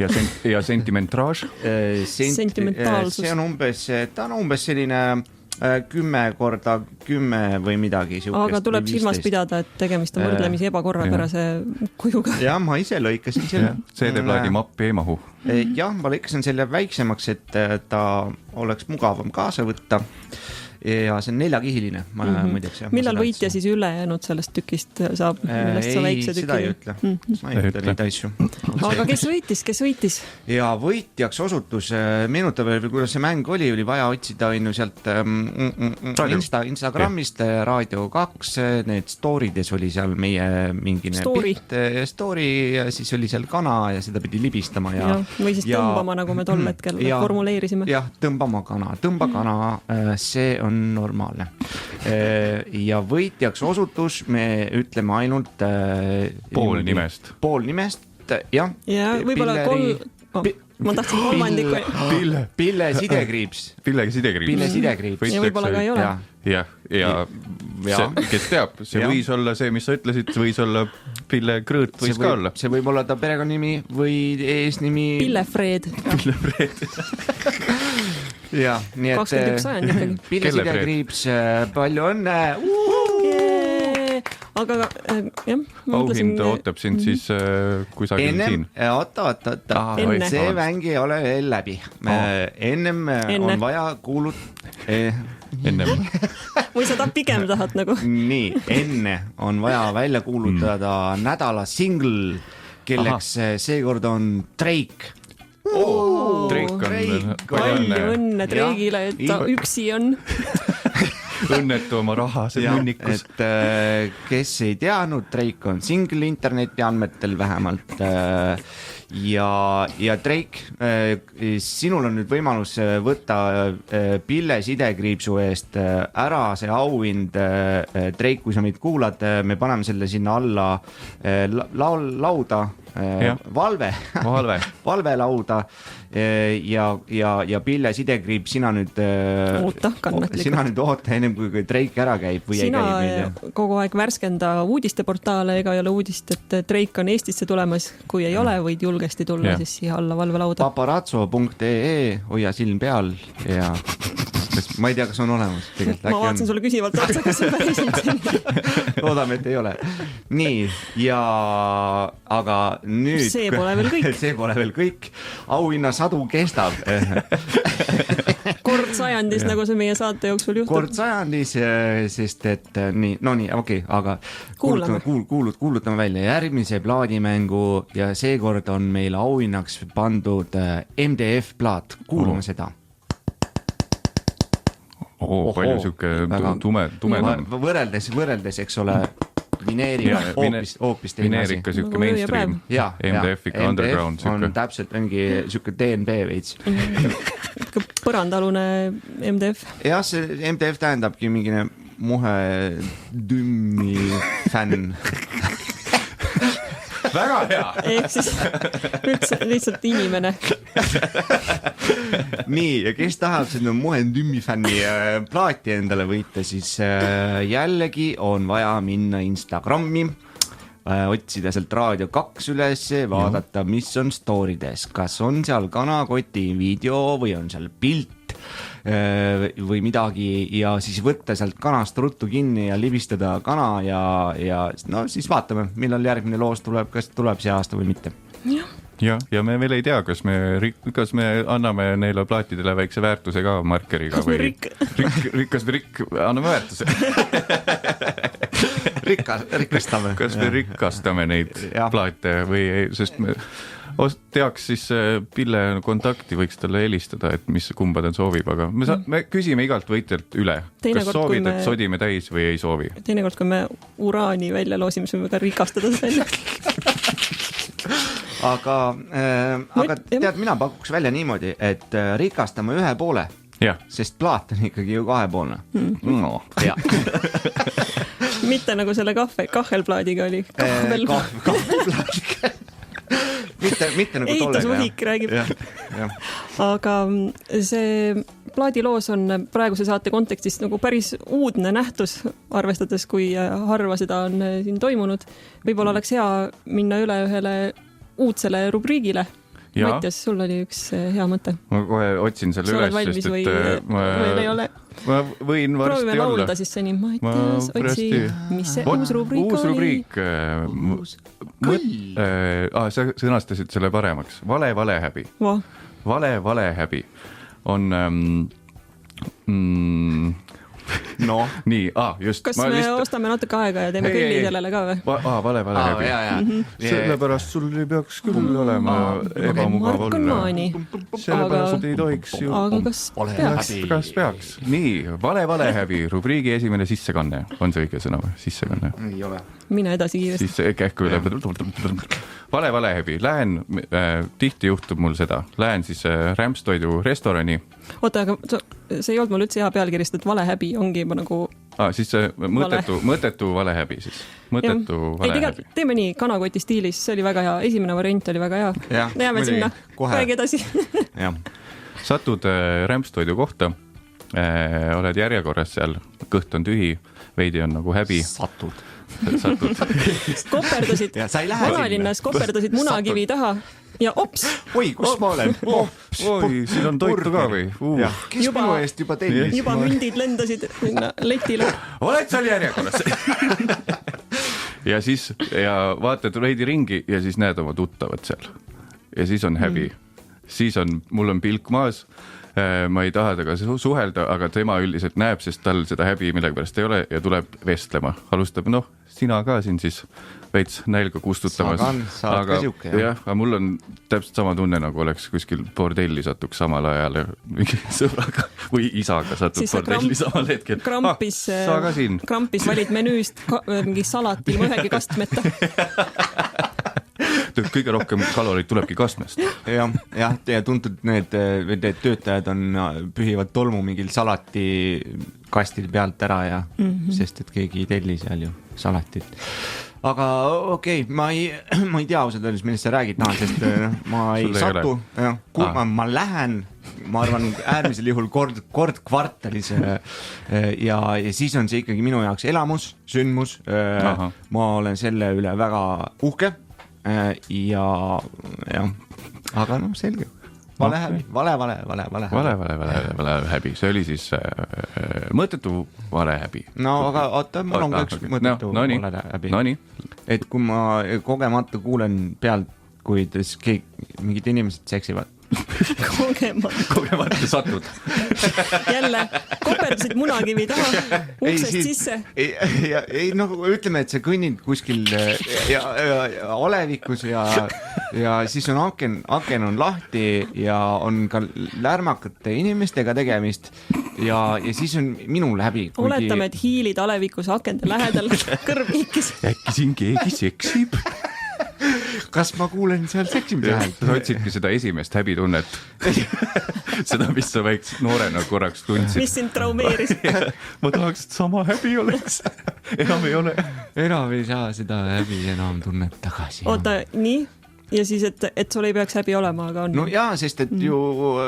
Ja sentimentraaž? Sentimentaalsus. See on umbes selline 10x10 või midagi siukest. Aga tuleb silmas pidada, et tegemist on võrdlemisi ebakorrapärase kujuga. Jah, ma ise lõikasin selle. CD-plaadi mappi ei mahu. Jah, ma lõikasin selle väiksemaks, et ta oleks mugavam kaasa võtta. Ja see on 4-kihiline. Millal võitja siis ülejäänud sellest tükist saab? Ei, seda ei ütle. Ma ei ütle neid asju. Aga kes võitis? Ja võitjaks osutus, meenutab veel, kuidas see mäng oli vaja otsida sealt Instagramist, Raadio 2, need storydes oli seal meie mingine story ja siis oli seal kana ja seda pidi libistama. Või siis tõmbama, nagu me tol hetkel formuleerisime. Jah, tõmba kana, see on normaalne. Ja võitjaks osutus, me ütleme ainult pool nimest, jah. Ja võib-olla ma tahtsin kolmandiku. Pille Sidekriips. Ja võib-olla ka ei ole. Ja kes teab, see võis olla see, mis sa ütlesid, võis olla Pille Krõõt, võis ka olla. See võib olla ta perekonnimi või eesnimi Pille Fred. Ja, nii et 21 sajand ikkagi. Pille Sidekriips, palju õnne! Aga jah, auhind ootab sind siis kusagil siin. Oota, see mäng ei ole veel läbi. Ennem on vaja Ennem. Või sa pigem tahad nagu? Nii, enne on vaja välja kuulutada nädala single, kelleks seekord on Drake. Palju õnne Drake'ile, et ta üksi on. Õnnetu oma raha, see münnikus. Et kes ei teadnud, Drake on single interneti andmetel vähemalt. Ja Drake, sinul on nüüd võimalus võtta Pille Sidekriipsu eest ära see auhind. Drake, kui sa meid kuulad, me paneme selle sinna alla lauda. Valvelauda ja Pille Sidekriip, sina nüüd oota ennem kui Drake ära käib või sina ei käi. Kogu aeg värskenda uudisteportaale, ega ei ole uudist, et Drake on Eestisse tulemas. Kui ei ole, võid julgesti tulla siis siia alla valvelauda. Paparazzo.ee, hoia silm peal ja ma ei tea, kas on olemas tegelikult. Ma vaatasin sulle küsivalt otsa, kas see päris on. Loodame, et ei ole. Nii, ja aga nüüd... See pole veel kõik. See pole veel kõik. Auhinna sadu kestab. Kord sajandis, nagu see meie saate jooksul juhtub. Kord sajandis, sest et nii, no nii, okei, aga kuulutame välja järgmise plaadimängu ja seekord on meil auhinnaks pandud MDF plaat. Kuulame seda. Palju siuke tumedam. Võrreldes, eks ole, vineeriga hoopis teine asi. Vineerika siuke mainstream. MDF ikka underground. On täpselt mingi siuke DNB veits. Põrandalune MDF. Jah, see MDF tähendabki mingine muhe tümmi fänn. Väga hea. Ehk siis üldse lihtsalt inimene. Nii, ja kes tahab seda muhe tümmi fänni plaati endale võita, siis jällegi on vaja minna Instagrami, otsida sealt Raadio 2 üles, vaadata, mis on storydes, kas on seal kanakoti video või on seal pilt või midagi ja siis võtta sealt kanast ruttu kinni ja libistada kana ja no siis vaatame, millal järgmine loos tuleb, kas tuleb see aasta või mitte. Ja me veel ei tea, kas me anname neile plaatidele väikse väärtuse ka markeriga või kas me anname väärtuse. Rikastame. Kas me rikastame neid plaate või ei, sest me teaks siis Pille kontakti, võiks talle helistada, et mis kumba ta soovib, aga me küsime igalt võitjalt üle. Kas soovid, et sodime täis või ei soovi? Teinekord, kui me uraani välja loosime, siis me ka rikastada seda. Aga tead, mina pakuks välja niimoodi, et rikastame ühe poole, sest plaat on ikkagi ju kahepoolne. No, mitte nagu selle kahelplaadiga oli. Kahvelplaadiga. Mitte nagu tollega. Ehitusvõhik räägib. Aga see plaadiloos on praeguse saate kontekstis nagu päris uudne nähtus, arvestades, kui harva seda on siin toimunud. Võib-olla oleks hea minna üle ühele uudsele rubriigile. Mattias, sul oli üks hea mõte. Ma kohe otsin selle üles, sest et ma võin varsti proovime olla. laulda siis seni. Mattias, otsi, mis see uus rubriik oli? Uus rubriik. Sa sõnastasid selle paremaks. Valehäbi. Valehäbi on... No. Nii, just. Kas me ostame natuke aega ja teeme kõlli sellele ka või? Valehäbi. Sellepärast sul ei peaks küll olema ebamugav olla. Sellepärast ei tohiks ju... Aga kas peaks? Nii, valehäbi. Rubriigi esimene sissekanne. On see õige sõna või? Sissekanne. Ei ole. Mine edasi kiiresti. Siis kähku üle. Valehäbi. Lähen, tihti juhtub mul seda. Lähen siis Rämpstoidu restorani. Oota, aga see ei olnud mul üldse hea pealkirist, et valehäbi ongi juba nagu... Siis mõttetu valehäbi siis. Mõttetu valehäbi. Teeme nii kanakoti stiilis, see oli väga hea. Esimene variant oli väga hea. Jääme sinna. Räägi edasi. Satud Rämpstoidu kohta. Oled järjekorras seal. Kõht on tühi. Veidi on nagu häbi. Satud. Koperdasid. Vanalinnas koperdasid munakivi taha. Ja ops! Oi, kus ma olen? Oi, siin on toitu ka või? Kes minu eest juba tellis? Juba mündid lendasid letile. Oled seal järjekorras? Ja siis vaatad veidi ringi ja siis näed oma tuttavad seal. Ja siis on häbi. Siis mul on pilk maas. Ma ei taha temaga suhelda, aga tema üldiselt näeb, sest tal seda häbi millegi pärast ei ole ja tuleb vestlema. Alustab, sina ka siin siis veits nälga kustutamas. Saad ka siuke, aga mul on täpselt sama tunne, nagu oleks kuskil bordelli satuks samal ajal mingi sõbraga või isaga satud bordelli samal hetkel. Krampis valid menüüst mingi salat ilma ühegi kastmeta. Kõige rohkem kaloreid tulebki kastmest. Ja tuntud need töötajad pühivad tolmu mingil salati kastil pealt ära ja sest et keegi ei telli seal ju salatit. Aga okei, ma ei tea ausalt öeldes, millest sa räägid, sest ma ei satu. Ma lähen, ma arvan, äärmisel juhul kord kvartalis ja siis on see ikkagi minu jaoks elamus, sündmus. Ma olen selle üle väga uhke. Ja aga selge. häbi, see oli siis mõttetu valehäbi. No aga oota, mul on ka üks mõttetu valehäbi. No nii. Et kui ma kogemata kuulen pealt, kui mingid inimesed seksivad. Kogemata satud. Jälle, koperdasid munakivi taha, uksest sisse. Ei, no ütleme, et sa kõnnid kuskil ja alevikus ja siis on aken on lahti ja on ka lärmakate inimestega tegemist ja siis on minul häbi. Oletame, et hiilid alevikus akende lähedal, kõrv kiikis. Äkki siin keegi seksib? Kas ma kuulen seal seksimise häält? Sa otsidki seda esimest häbitunnet. Seda, mis sa väikselt noorena korraks tundsid. Mis sind traumeeris? Ma tahaks, et sama häbi oleks. Enam ei ole. Enam ei saa seda häbi enam tunnet tagasi. Oota, nii? Ja siis, et sul ei peaks häbi olema, aga on. No jaa, sest et ju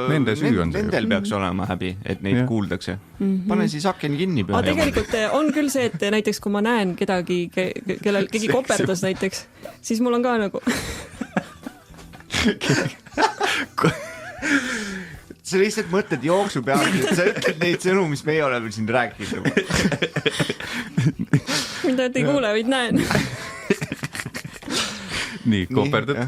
nendel peaks olema häbi, et neid kuuldakse. Pane siis aken kinni peale. Aga tegelikult on küll see, et näiteks kui ma näen kedagi, kellel keegi koperdas näiteks, siis mul on ka nagu... Sa lihtsalt mõtled jooksu peale, et sa ütled neid sõnu, mis meie oleme siin rääkinud. Mida et ei kuule, vaid näen. Nii, koperdad?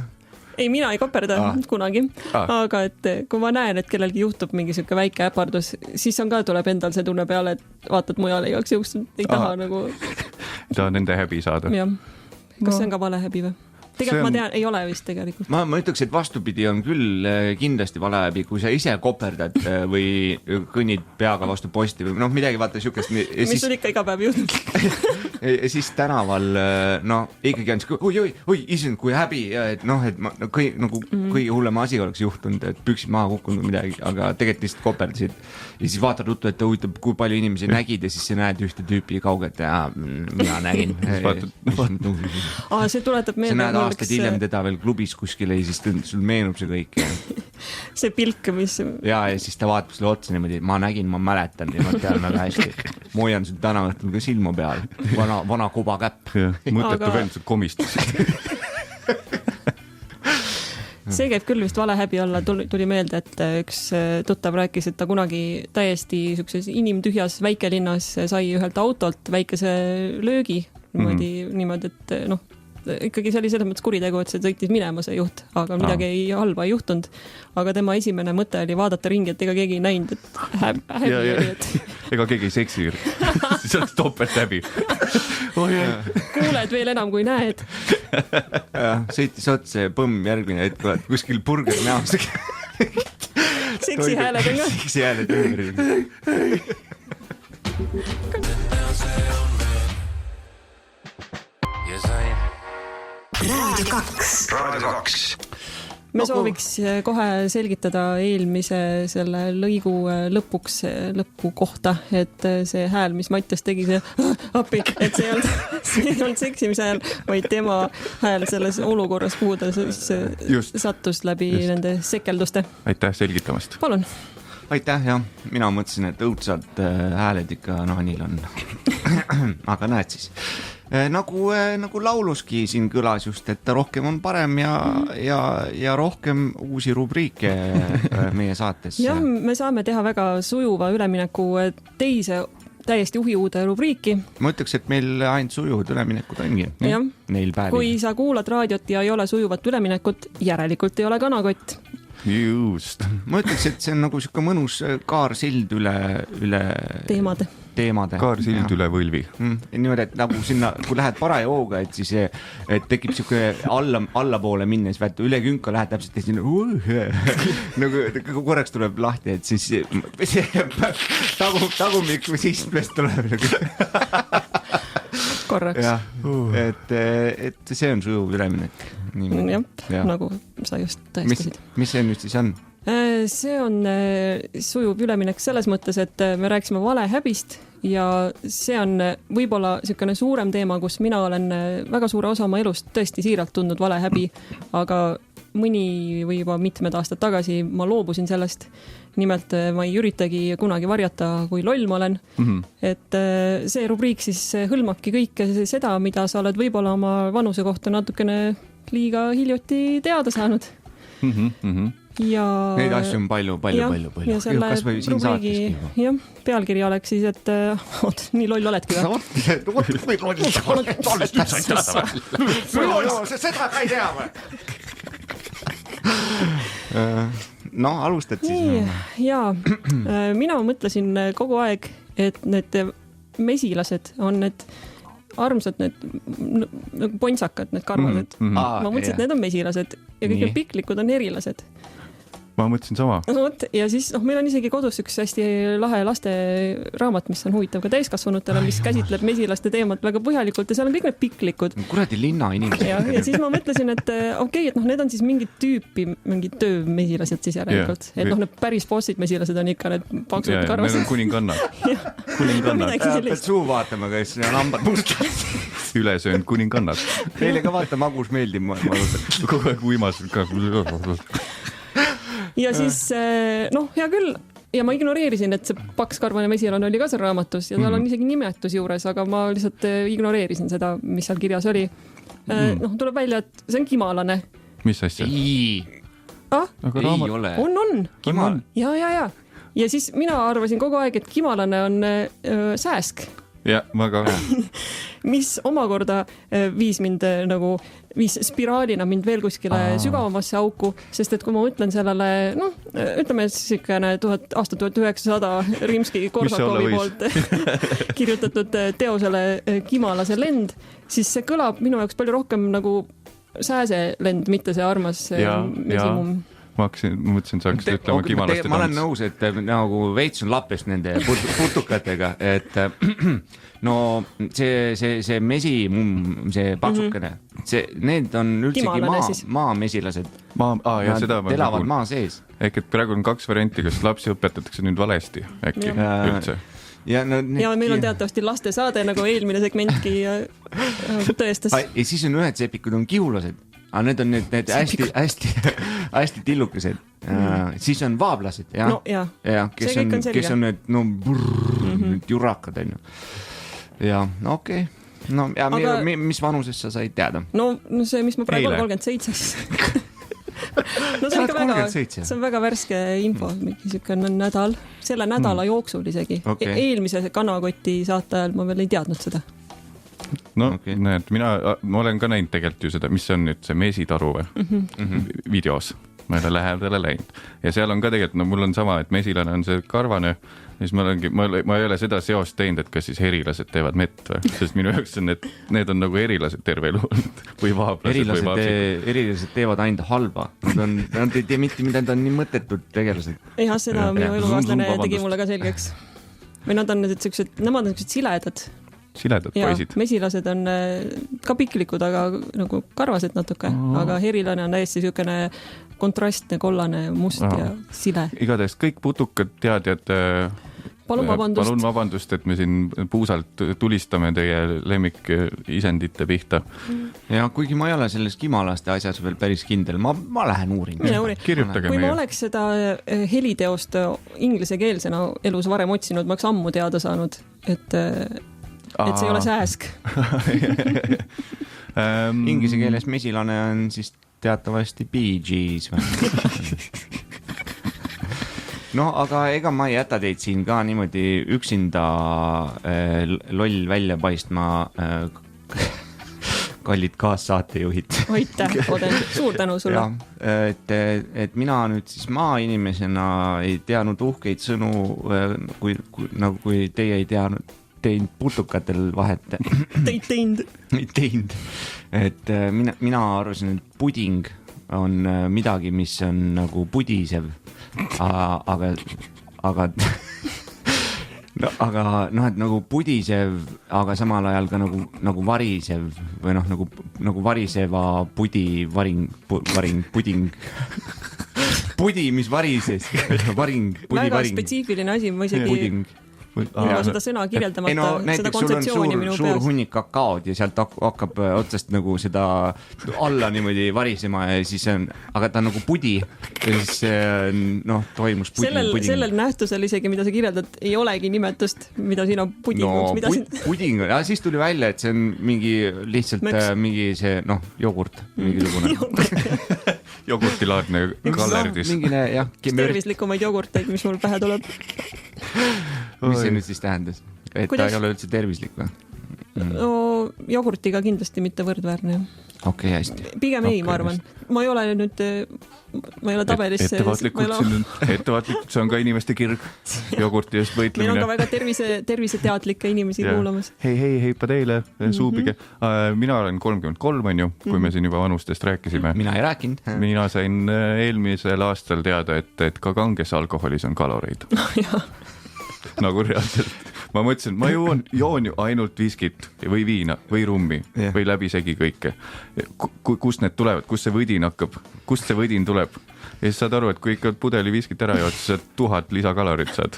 Ei, mina ei koperda kunagi, aga et kui ma näen, et kellelgi juhtub mingi siuke väike äpardus, siis on ka tuleb endal see tunne peale, et vaatad mujale igaks juhuks, ei taha nagu... Ta nende häbi saada. Jah. Kas see on ka vale häbi või? Tegelikult ma tean, ei ole vist tegelikult. Ma ütleks, et vastupidi on küll kindlasti valehäbi, kui sa ise koperdad või kõnnid peaga vastu posti või midagi vaata siukest. Mis sul ikka iga päev juhtub? Ja siis tänaval, ikkagi on oi, isend, kui häbi, et kõige hullem asi oleks juhtunud, et püksid maha kukkunud või midagi, aga tegelikult lihtsalt koperdasid. Ja siis vaatad ruttu, et huvitav, kui palju inimesi nägid ja siis sa näed ühte tüüpi kaugelt ja mina nägin. See tuletab meelde. Aastad hiljem teda veel klubis kuskile ja siis sul meenub see kõik. See pilk, mis... Ja siis ta vaatab sulle otsa niimoodi, ma nägin, ma mäletan ja ma tean väga hästi. Ma hoian sul täna õhtul ka silma peal. Vana kuba käpp. Mõtletu vend, sa komistasid. See käib küll vist valehäbi olla, tuli meelde, et üks tuttav rääkis, et ta kunagi täiesti siukses inimtühjas väikelinnas sai ühelt autolt väikese löögi niimoodi, et ikkagi see oli selles mõttes kuritegu, et see sõitis minema see juht, aga midagi halba ei juhtunud. Aga tema esimene mõte oli vaadata ringi, et ega keegi ei näinud, et häbi oli. Ega keegi ei seksi. Siis oleks topelt häbi. Kuuled veel enam, kui näed. Sõitis otse ja põmm järgmine hetk oled kuskil burger näos. Seksi hääled on ka. Seksi hääled ümber. Raadio 2. Me sooviks kohe selgitada eelmise selle lõigu lõpu kohta, et see hääl, mis Mattias tegi, see appi, et see ei olnud seksimise hääl, vaid tema hääl selles olukorras, kuhu ta sattus läbi nende sekelduste. Aitäh selgitamast. Palun. Aitäh, jah. Mina mõtlesin, et õudsad hääled ikka Naanil on. Aga näed siis. Nagu lauluski siin kõlas just, et rohkem on parem ja rohkem uusi rubriike meie saates. Jah, me saame teha väga sujuva ülemineku teise täiesti uhiuude rubriiki. Ma ütleks, et meil ainult sujuvad üleminekud ongi. Neil päevi. Kui sa kuulad raadiot ja ei ole sujuvat üleminekut, järelikult ei ole kanakott. Just. Ma ütleks, et see on nagu siuke mõnus kaarsild üle teemade. Kaarsild üle võlvi. Niimoodi, et nagu sinna, kui lähed paraja hooga, et siis et tekib siuke allapoole minnes, üle künka lähed täpselt ja sinna nagu korraks tuleb lahti, et siis tagumik sistmest tuleb korraks. Et see on sujuv üleminek. Jah, nagu sa just tõestasid. Mis see nüüd siis on? See on sujuv üleminek selles mõttes, et me rääkisime valehäbist ja see on võib-olla niisugune suurem teema, kus mina olen väga suure osa oma elust tõesti siiralt tundnud valehäbi, aga mõni või juba mitmed aastad tagasi ma loobusin sellest. Nimelt ma ei üritagi kunagi varjata, kui loll ma olen. Et see rubriik siis hõlmabki kõike seda, mida sa oled võib-olla oma vanuse kohta natukene liiga hiljuti teada saanud. ja Neid asju on palju. ja selle kas või siin saateski. Jah, pealkiri oleks siis, et oot, nii loll oledki või? Seda ka ei tea või? No, alustad siis. Jaa, mina mõtlesin kogu aeg, et need mesilased on need armsad, need pontsakad, need karvased. Ma mõtlesin, et need on mesilased ja kõik need piklikud on erilased. Ma mõtlesin sama. Ja siis meil on isegi kodus üks hästi lahe laste raamat, mis on huvitav ka täiskasvanutele, mis käsitleb mesilaste teemat väga põhjalikult ja seal on kõik need piklikud. Kuradi linna inimesed. Ja siis ma mõtlesin, et okei, et need on siis mingid tüüpi, mingid töömesilased siis järelikult. Et need päris bossid mesilased on ikka need paksud karvased. Need on kuningannad. Pead suu vaatama, kes on hambad mustad. Ülesöönud kuningannad. Teile ka vaata magus meeldib. Kogu aeg uimas ka. Ja siis, hea küll, ja ma ignoreerisin, et see pakskarvane mesilane oli ka seal raamatus ja tal on isegi nimetus juures, aga ma lihtsalt ignoreerisin seda, mis seal kirjas oli. Tuleb välja, et see on kimalane. Mis asja? Ei ole. On. Kimal. Ja. Ja siis mina arvasin kogu aeg, et kimalane on sääsk. Ja, väga. Mis omakorda viis spiraalina mind veel kuskile sügavamasse auku, sest et kui ma mõtlen sellele, ütleme siukene 1900 Rimski-Korsakovi poolt kirjutatud teosele Kimalase lend, siis see kõlab minu jaoks palju rohkem nagu sääselend, mitte see armas mesimum. Ma mõtlesin, saaks ütlema kimalaste tants. Ma olen nõus, et nagu veits on lapest nende putukatega, et see mesimumm, see paksukene, need on üldsegi maamesilased. Nad elavad maa sees. Ehk et praegu on 2 varianti, kas lapsi õpetatakse nüüd valesti äkki üldse. Ja meil on teatavasti lastesaade, nagu eelmine segmentki tõestas. Ja siis on ühed sepikud on kihulased. Need on need hästi tillukesed. Siis on vaablased, kes on need jurakad. Ja okei. Mis vanuses sa said teada? See, mis ma praegu 37. See on väga värske info, mingi nädal, selle nädala jooksul isegi. Eelmise kanakoti saate ajal ma veel ei teadnud seda. Näed, ma olen ka näinud tegelikult ju seda, mis on nüüd see mesitaru videos. Ma ei ole lähedale läinud. Ja seal on ka tegelikult, mul on sama, et mesilane on see karvane, siis ma ei ole seda seost teinud, et kas siis herilased teevad mett või, sest minu jaoks on need on nagu erilased terve elu või vaablased. Erilased teevad ainult halba. Nad ei tee mitte mida, nad on nii mõttetud tegelased. Jah, seda minu elukaaslane tegi mulle ka selgeks. Või nad on sellised siledad. Siledad poisid. Mesilased on ka piklikud, aga nagu karvased natuke, aga herilane on täiesti siukene kontrastne, kollane, must ja sile. Igatahes kõik putukad teadjad, palun vabandust, et me siin puusalt tulistame teie lemmikisendite pihta. Ja kuigi ma ei ole selles kimalaste asjas veel päris kindel, ma lähen uurin. Kui ma oleks seda heliteost inglisekeelsena elus varem otsinud, ma oleks ammu teada saanud, et see ei ole sääsk. Inglise keeles mesilane on siis teatavasti Bee Gees või? Aga ega ma ei jäta teid siin ka niimoodi üksinda loll välja paistma, kallid kaassaatejuhid. Aitäh, Oden, suur tänu sulle. Et mina nüüd siis maainimesena ei teadnud uhkeid sõnu, kui teie ei teinud putukatel vahet. Ei teinud. Et mina arvasin, et puding on midagi, mis on nagu pudisev, aga et nagu pudisev, aga samal ajal ka nagu varisev või nagu variseva puding, pudi, mis varises, väga spetsiifiline asi, ma isegi seda sõna kirjeldamata, seda kontseptsiooni minu peas. Suur hunnik kakaod ja sealt hakkab otsast nagu seda alla niimoodi varisema ja siis on, aga ta on nagu pudi ja siis toimus puding. Sellel nähtusel isegi, mida sa kirjeldad, ei olegi nimetust, mida siin on puding. Puding, ja siis tuli välja, et see on mingi lihtsalt mingi see, jogurt. jogurtilaadne kallerdis. Mingine jah. Tervislikumaid jogurteid, mis mul pähe tuleb. Mis see nüüd siis tähendas? Et ta ei ole üldse tervislik või? No jogurtiga kindlasti mitte võrdväärne. Okei, hästi. Pigem ei, ma arvan. Ma ei ole nüüd, ma ei ole tabelis. Ettevaatlikult, see on ka inimeste kirg. Jogurti eest võitlemine. Meil on ka väga terviseteadlikke inimesi kuulamas. Heipa teile, suupige. Mina olen 33, on ju, kui me siin juba vanustest rääkisime. Mina ei rääkinud. Mina sain eelmisel aastal teada, et ka kanges alkoholis on kaloreid. Nagu reaalselt. Ma mõtlesin, ma joon ju ainult viskit või viina või rummi või läbi segi kõike. Kust need tulevad, kust see võdin hakkab, kust see võdin tuleb? Ja siis saad aru, et kui ikka pudeli viskit ära jood, siis 1000 lisakalorit saad.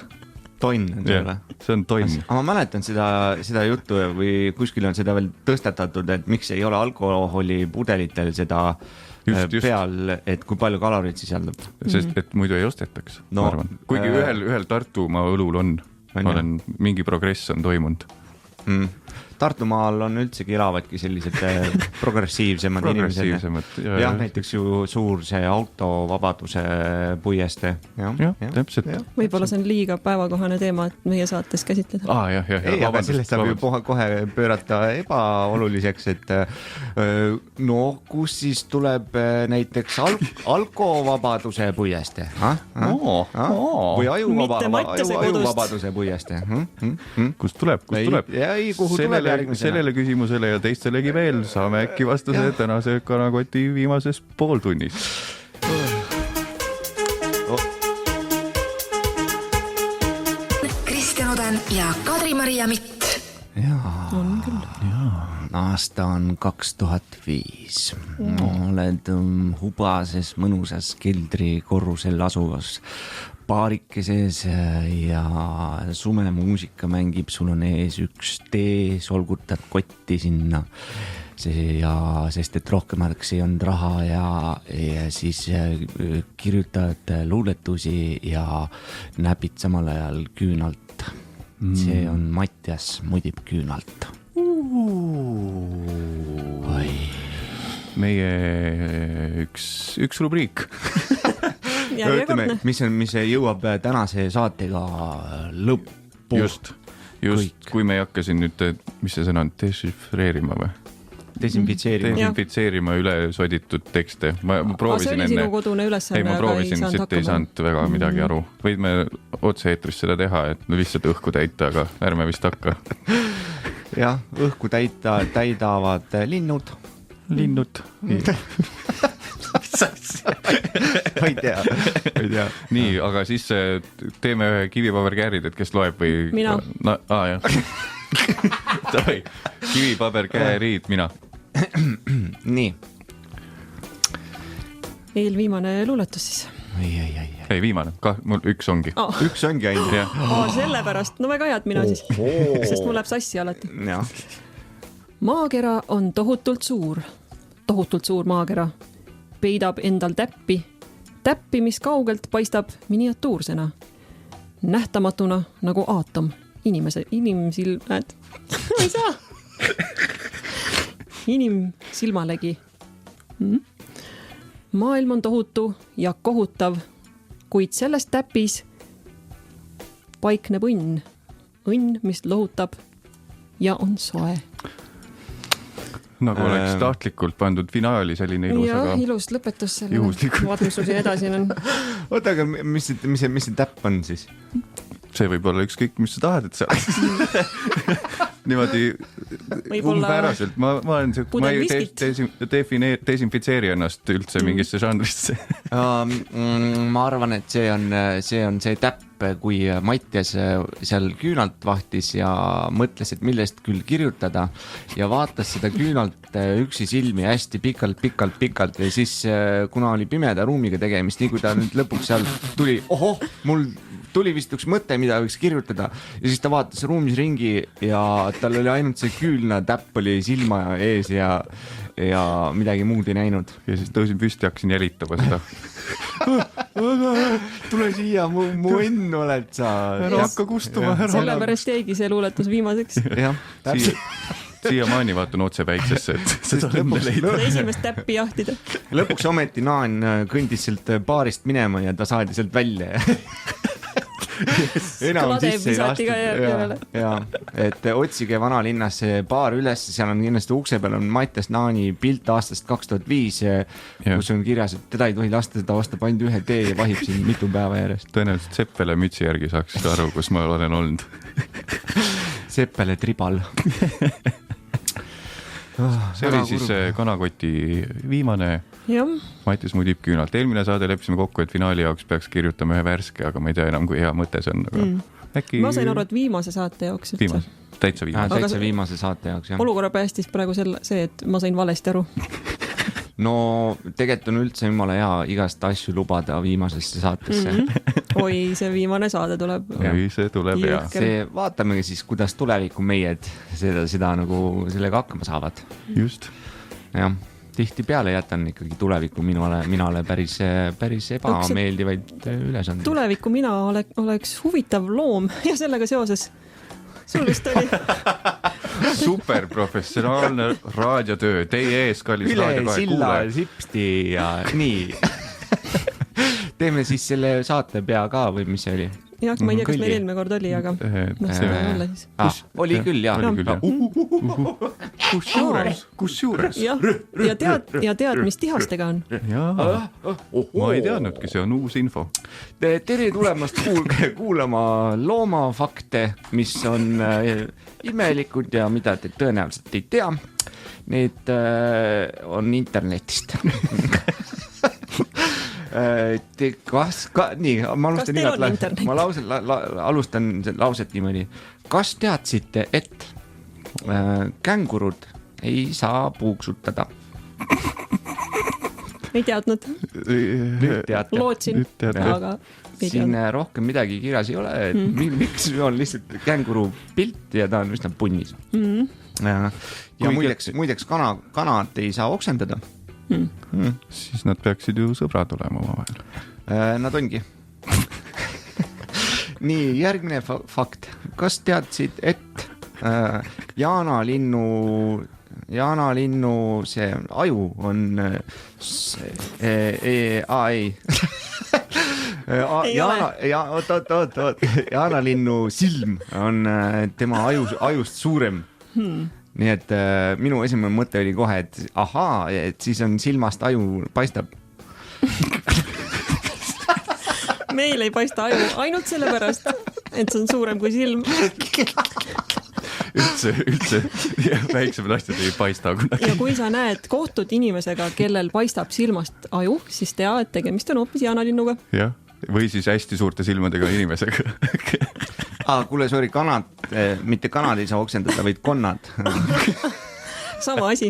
Tonn on selle? See on tonn. Aga ma mäletan seda juttu või kuskil on seda veel tõstatatud, et miks ei ole alkoholi pudelitel seda just. Peal, et kui palju kaloreid sisaldab. Sest et muidu ei ostetaks, ma arvan. Kuigi ühel Tartumaa õlul on. Mingi progress on toimunud. Tartumaal on üldsegi elavadki sellised progressiivsemad inimesed. Jah, näiteks ju suur see autovabaduse puieste. Jah, täpselt. Võib-olla see on liiga päevakohane teema, et meie saates käsitleda. Ei, aga sellest saab ju kohe pöörata ebaoluliseks, et kus siis tuleb näiteks alkovabaduse puieste? Või ajuvabaduse puieste? Kust tuleb? Ei, kuhu tuleb? Sellele küsimusele ja teistelegi veel saame äkki vastuse tänase kanakoti viimases pooltunnis. Kristjan Oden ja Kadri-Maria Mitt. On küll. Aasta on 2005. Oled hubases mõnusas keldrikorrusel asuvas baarikeses ja sume muusika mängib, sul on ees üks tee, solgutad kotti sinna sest et rohkemaks ei olnud raha ja siis kirjutad luuletusi ja näpid samal ajal küünalt. See on Mattias mudib küünalt. Meie üks rubriik. Ütleme, mis jõuab tänase saatega lõppu. Just, kui me ei hakka siin nüüd, mis see sõna on, desifreerima või? Desinfitseerima üle soditud tekste. Ma proovisin enne. Sinu kodune ülesanne, ma proovisin, et ei saanud väga midagi aru. Võime otse-eetris seda teha, et lihtsalt õhku täita, aga ärme vist hakka. Jah, õhku täidavad linnud. Ma ei tea. Nii, aga siis teeme ühe kivipaberkäärid, et kes loeb või... Mina. Kivipaberkäärid, mina. Nii. Eelviimane luuletus siis. Ei, viimane. Mul üks ongi. Üks ongi ainult. Sellepärast. No väga head mina siis. Sest mul läheb sassi alati. Maakera on tohutult suur maakera. Peidab endal täppi, mis kaugelt paistab miniatuursena. Nähtamatuna nagu aatom. Inimsilmad. Ma ei saa. Inimsilmalegi. Maailm on tohutu ja kohutav, kuid sellest täpis paikneb õnn. Õnn, mis lohutab ja on soe. Nagu oleks tahtlikult pandud finaali selline ilus, aga... ilus lõpetus selle. Vaat, mis sul siin edasi on. Oota, aga mis see täpp on siis? See võib olla ükskõik, mis sa tahad, et sa niimoodi umbääraselt. Ma ei desinfitseeri ennast üldse mingisse žanrisse. Ma arvan, et see on see täpp, kui Mattias seal küünalt vahtis ja mõtles, et millest küll kirjutada ja vaatas seda küünalt üksi silmi hästi pikalt ja siis kuna oli pimeda ruumiga tegemist, nii kui ta nüüd lõpuks seal tuli, mul tuli vist üks mõte, mida võiks kirjutada ja siis ta vaatas ruumis ringi ja tal oli ainult see küülna täpp oli silma ees ja midagi muud ei näinud. Ja siis tõusin püsti ja hakkasin jälitama seda. Tule siia, mu õnn oled sa. Ära hakka kustuma. Sellepärast jäigi see luuletus viimaseks. Jah, täpselt. siiamaani vaatan otse päiksesse, et seda õnne leida. Esimest täppi jahtida. Lõpuks ometi Naan kõndis sealt baarist minema ja ta saadi sealt välja. Enam Klade sisse ei visati ka järele. ja, et otsige vanalinnas see baar üles, seal on kindlasti ukse peal on Mattias Naani pilt aastast 2005, kus on kirjas, et teda ei tohi lasta, ta vastab ainult ühe tee ja vahib siin mitu päeva järjest. Tõenäoliselt Seppele mütsi järgi saaksid aru, kus ma olen olnud. Seppele tribal. See oli siis kanakoti viimane. Jah. Mattias mudib küünalt. Eelmine saade leppisime kokku, et finaali jaoks peaks kirjutama ühe värske, aga ma ei tea enam, kui hea mõte see on. Aga äkki... Ma sain aru, et viimase saate jaoks üldse. Täitsa viimase. Täitsa viimase saate jaoks, jah. Olukorra päästis praegu see, et ma sain valesti aru. No tegelikult on üldse jumala hea igast asju lubada viimasesse saatesse. Oi, see viimane saade tuleb. Oi, see tuleb hea. See vaatamegi siis, kuidas tuleviku meied seda nagu sellega hakkama saavad. Just. Jah, tihti peale jätan ikkagi tuleviku minale päris ebameeldivaid ülesanded. Tuleviku mina oleks huvitav loom ja sellega seoses sul vist oli. Super professionaalne raadiotöö. Teie ees, kallis raadiokaeg kuule. Üle silla sipsti ja nii. Teeme siis selle saate pea ka või mis see oli? Jah, ma ei tea, kas meil eelmine kord oli, aga see võib olla siis. Oli küll, jah. Kusjuures. Ja tead, mis tihastega on? Ma ei teadnudki, see on uus info. Tere tulemast kuulama loomafakte, mis on imelikud ja mida te tõenäoliselt ei tea. Need on internetist. Nii, ma alustan lauset niimoodi. Kas teadsite, et kängurud ei saa puuksutada? Ei teadnud. Nüüd teate. Lootsin, aga ei siin teadnud. rohkem midagi kirjas ei ole. Miks on lihtsalt känguru pilt ja ta on üsna punnis. Ja muideks kanad ei saa oksendada. Siis nad peaksid ju sõbrad olema omavahel. Nad ongi. Nii, järgmine fakt. Kas teadsid, et jaanalinnu see aju on jaanalinnu silm on tema ajust suurem. Nii et minu esimene mõte oli kohe, et ahaa, et siis on silmast aju paistab. Meil ei paista aju ainult sellepärast, et see on suurem kui silm. Üldse väiksemad asjad ei paista kunagi. Ja kui sa näed kohtud inimesega, kellel paistab silmast aju, siis tea, et tegemist on hoopis jaanalinnuga. Jah, või siis hästi suurte silmadega inimesega. Kuule, sorry, kanad, mitte kanad ei saa oksendada, vaid konnad. Sama asi.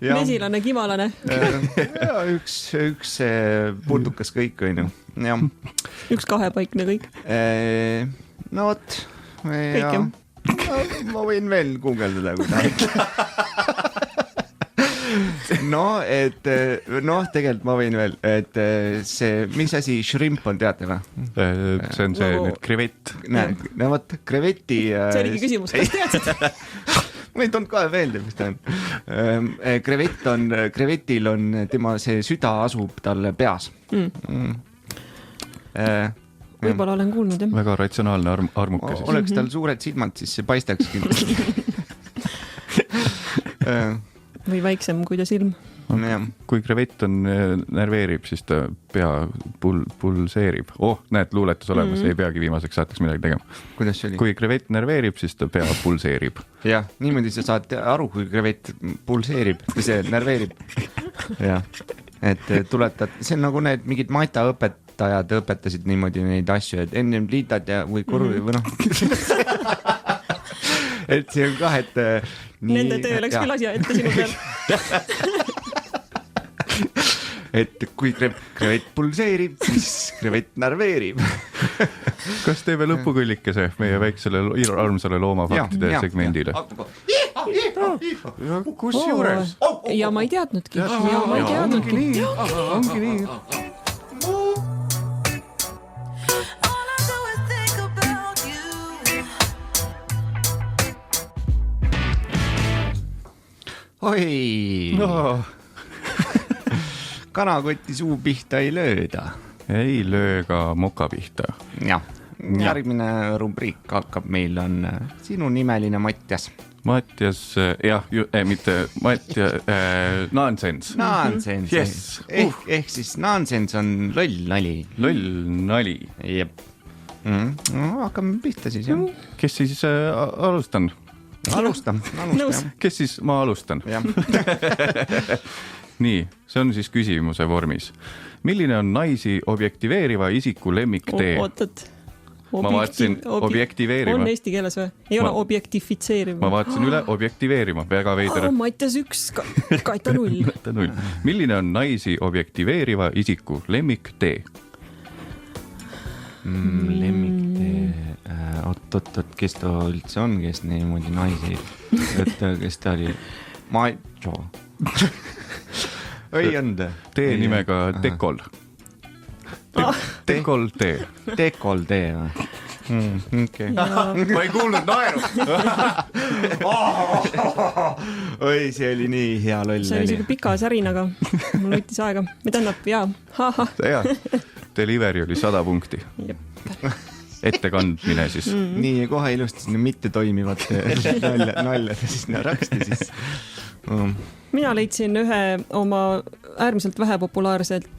Mesilane, kimalane. Ja, üks purdukas kõik, on ju. Üks kahepaikne kõik. No võt. Kõik jah. Ma võin veel guugeldada, kui tahad. Tegelikult ma võin veel, et see, mis asi shrimp on, teate või? See on see nüüd krevett. No võt, kreveti... See oligi küsimus, kas teadsid? Ma ei tulnud kohe meelde, mis ta on. Krevetil on tema see süda asub talle peas. Võib-olla olen kuulnud, jah. Väga ratsionaalne armukas. Oleks tal suured silmad, siis see paistaks kindlasti. Või väiksem kui ta silm. Kui krevett närveerib, siis ta pea pulseerib. Näed, luuletus olemas, ei peagi viimaseks saateks midagi tegema. Kuidas see oli? Kui krevett närveerib, siis ta pea pulseerib. Jah, niimoodi sa saad aru, kui krevett pulseerib, see närveerib. Jah, et tuletad, see on nagu need mingid mataõpetajad õpetasid niimoodi neid asju, et ennem liitad ja või korvi või noh. Et see on ka, et nende töö läks küll asja ette sinu peal. Et kui krevett pulseerib, siis krevett närveerib. Kas teeme lõpukõllikese meie väiksele armsale loomafaktide segmendile? Kus juures? Ja ma ei teadnudki. Ongi nii. oi no. Kanakoti suu pihta ei lööda. Ei löö ka moka pihta. Jah, järgmine rubriik hakkab meil on sinu nimeline Mattias. Mattias, jah, mitte Mattias, nonsense. Nonsense. Yes. Ehk siis nonsense on loll nali. Loll nali. Jep. No, hakkame pihta siis, jah. Kes siis alustan? Alustan. Kes siis ma alustan? Nii, see on siis küsimuse vormis. Milline on naisi objektiveeriva isiku lemmiktee? Ma vaatasin objektiveerima. On eesti keeles või? Ei ole objektifitseerima. Ma vaatasin üle objektiveerima, väga veider. Mattias 1, Kaita 0. Milline on naisi objektiveeriva isiku lemmiktee? Lemmiktee, oot, kes ta üldse on, kes niimoodi naisi, kes ta oli macho. Ei olnud. Tee nimega Dekol. Dekol tee. Dekol tee või? Okay. Ma ei kuulnud naeru. Oi, see oli nii hea loll. See oli siuke pika särinaga. Mul võttis aega. Mida annab? Jaa. Delivery oli 100 punkti. Ettekandmine siis. Nii, kohe ilusti sinna mitte toimivat naljad ja siis raksti siis. Mina leidsin ühe oma äärmiselt vähepopulaarselt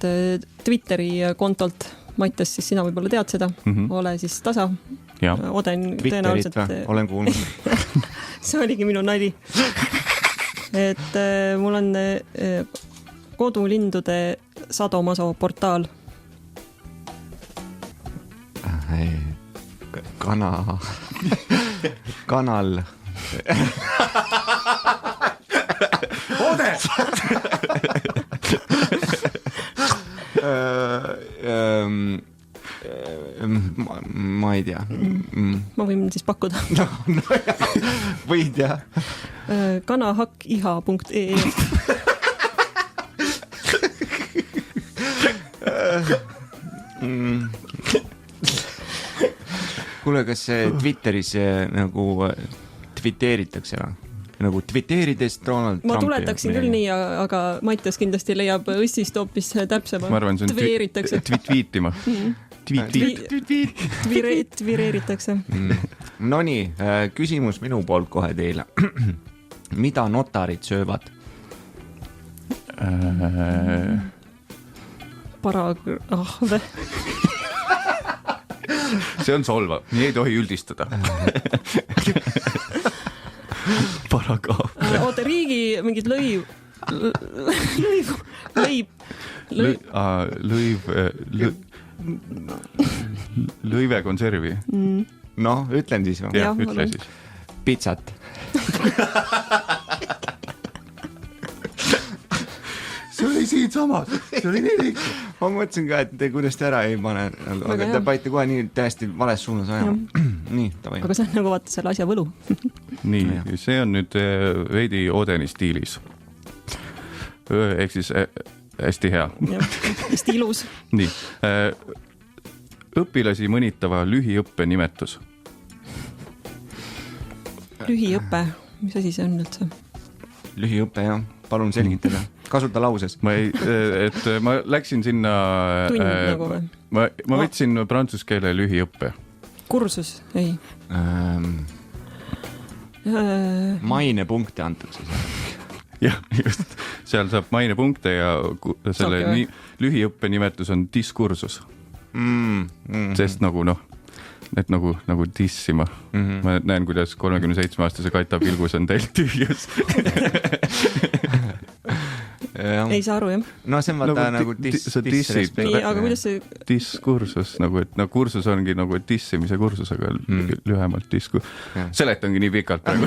Twitteri kontolt. Mattias, siis sina võib-olla tead seda. Ole siis tasa. Oden Twitterit või? Olen kuulnud. See oligi minu nali. Et mul on kodulindude sadomaso portaal. Kanal. Ode! Ma ei tea. Ma võin siis pakkuda. No, võid jah. Kanahakkiha.ee Kuule, kas Twitteris nagu twiteeritakse või? Nagu twiteerides Donald Trumpi. Ma tuletaksin küll nii, aga Mattias kindlasti leiab õssist hoopis täpsema. Ma arvan, see on tweeritakse. Tweetima. Twireeritakse. Nonii, küsimus minu poolt kohe teile. Mida notarid söövad? Paragrahve. See on solvav, nii ei tohi üldistada. Paragrahv. Oota, riigi mingid lõivekonservi. Noh, ütlen siis. Jah, ütle siis. Pitsat. See oli siin samas, see oli nii lihtsalt. Ma mõtlesin ka, et kuidas te ära ei pane, aga te paite kohe nii täiesti vales suunas ajama. Nii, tavai. Aga see on nagu vaata selle asja võlu. Nii, see on nüüd veidi Odeni stiilis. Ehk siis hästi hea. Hästi ilus. Nii, õpilasi mõnitava lühiõppe nimetus. Lühiõppe, mis asi see on üldse? Lühiõppe, jah. Palun selgitada. Kasuta lauses. Ma läksin sinna... Tund nagu või? Ma võtsin prantsuse keele lühiõppe. Kursus? Ei. Mainepunkte antakse seal. Jah, just. Seal saab mainepunkte ja selle lühiõppe nimetus on diskursus. Sest nagu et nagu dissima. Ma näen, kuidas 37-aastase Kaita pilgus on teil tühjus. Ei saa aru, jah? No see on vaata nagu disrespekt. Aga kuidas see... Diskursus, nagu et kursus ongi nagu dissimise kursus, aga lühemalt diskursus. Seletangi nii pikalt praegu.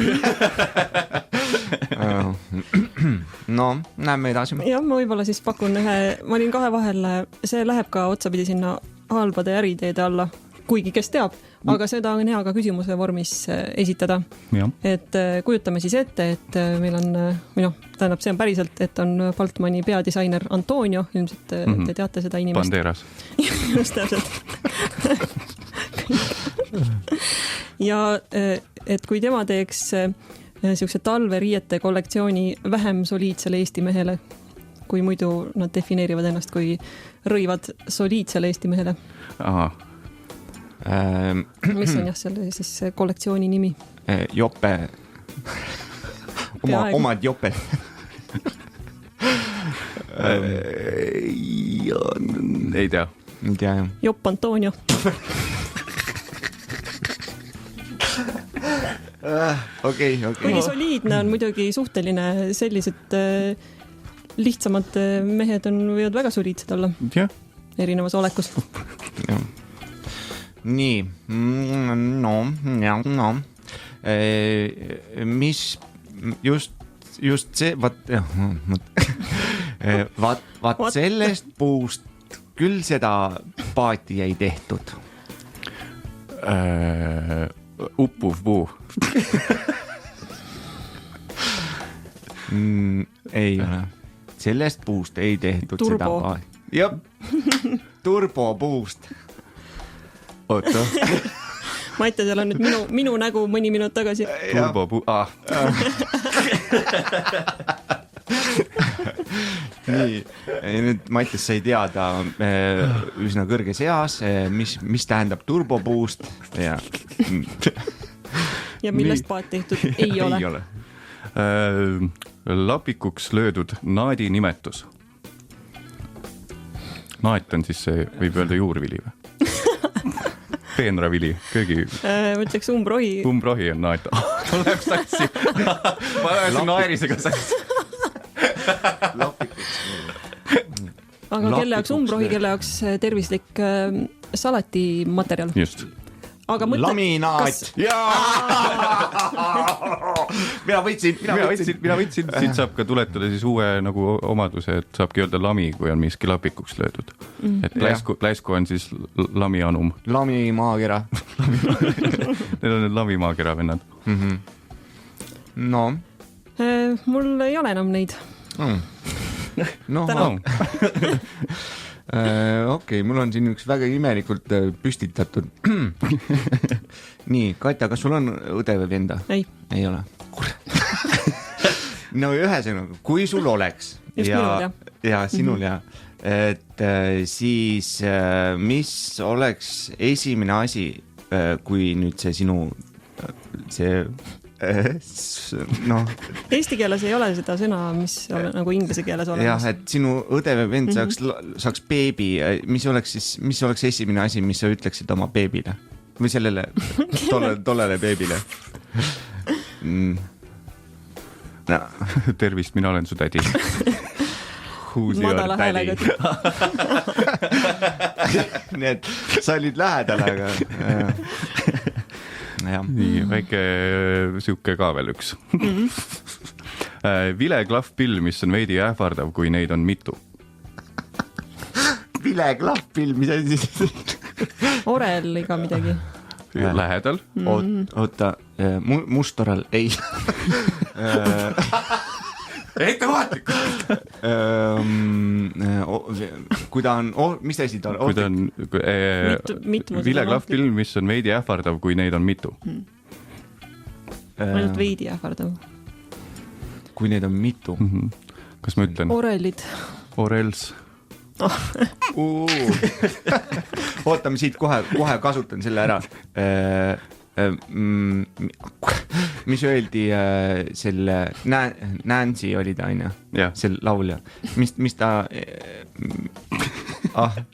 No, näeme edasi. Jah, ma võib-olla siis pakun ühe... Ma olin kahe vahel, see läheb ka otsapidi sinna halbade äriteede alla. Kuigi kes teab, aga seda on hea ka küsimuse vormis esitada. Ja. Et kujutame siis ette, et meil on, tähendab, see on päriselt, et on Baltmani peadisainer Antonio, ilmselt te teate seda inimest. Banderas. Just täpselt. Ja et kui tema teeks niisuguse talveriiete kollektsiooni vähem soliidsele Eesti mehele, kui muidu nad defineerivad ennast kui rõivad soliidsele Eesti mehele. Aha. Mis on jah selle siis kollektsiooni nimi? Jope. Omad joped. Ei tea. Ei tea, jah. Jopp Antonio. Okei. Kuigi soliidne on muidugi suhteline, sellised lihtsamad mehed võivad väga soliidsed olla. Jah. Erinevas olekus. Nii, no. Mis just see, vaat sellest puust küll seda paati ei tehtud. Uppuv puu. Ei ole. Sellest puust ei tehtud Turbo. seda paati. Jah, turbopuust. Oota. Maite, seal on nüüd minu nägu mõni minut tagasi. Turbo puu. Nii, nüüd Mattias sai teada üsna kõrges eas, mis tähendab turbopuust ja millest paat tehtud ei ole. Lapikuks löödud naadi nimetus. Naat on siis see, võib öelda juurvili või? Peenravili, köögi. Ma ütleks umbrohi. Umbrohi on naat. Ma läheb satsi. Ma läheb naerisega satsi. Aga kelle jaoks umbrohi, kelle jaoks tervislik salatimaterjal. Just. Aga mõtle, laminaat. Mina võtsin. Siit saab ka tuletada siis uue nagu omaduse, et saabki öelda lami, kui on miski lapikuks löödud. Et pläsku on siis lamianum. Lamimaakera. Need on need lamimaakera vennad. No. Mul ei ole enam neid. No, okei, mul on siin üks väga imelikult püstitatud. Nii, Katja, kas sul on õde või venda? Ei ole. No ühesõnaga, kui sul oleks just minul, ja sinul et siis mis oleks esimene asi, kui nüüd see sinu no. Eesti keeles ei ole seda sõna, mis on nagu inglise keeles olemas. Jah, et sinu õde või vend saaks beebi, mis oleks esimene asi, mis sa ütleksid oma beebile või sellele tollele beebile? No. Tervist, mina olen su tädi. Madala häälega. Nii et sa olid lähedal, aga ja. Nii, väike siuke ka veel üks. Vileklahvpill, mis on veidi ähvardav, kui neid on mitu. Vileklahvpill, mis asi siis? Oreliga midagi. Lähedal. Oota, mustoral, ei. Ettevaatlikult. Kui ta on, mis asi ta on? Kui ta on vileklahvpill, mis on veidi ähvardav, kui neid on mitu. Ainult veidi ähvardav. Kui neid on mitu. Kas ma ütlen? Orelid. Orels. Ootame siit kohe kasutan selle ära. Mis öeldi selle Nancy oli ta, on ju? Sel laulja. Mis ta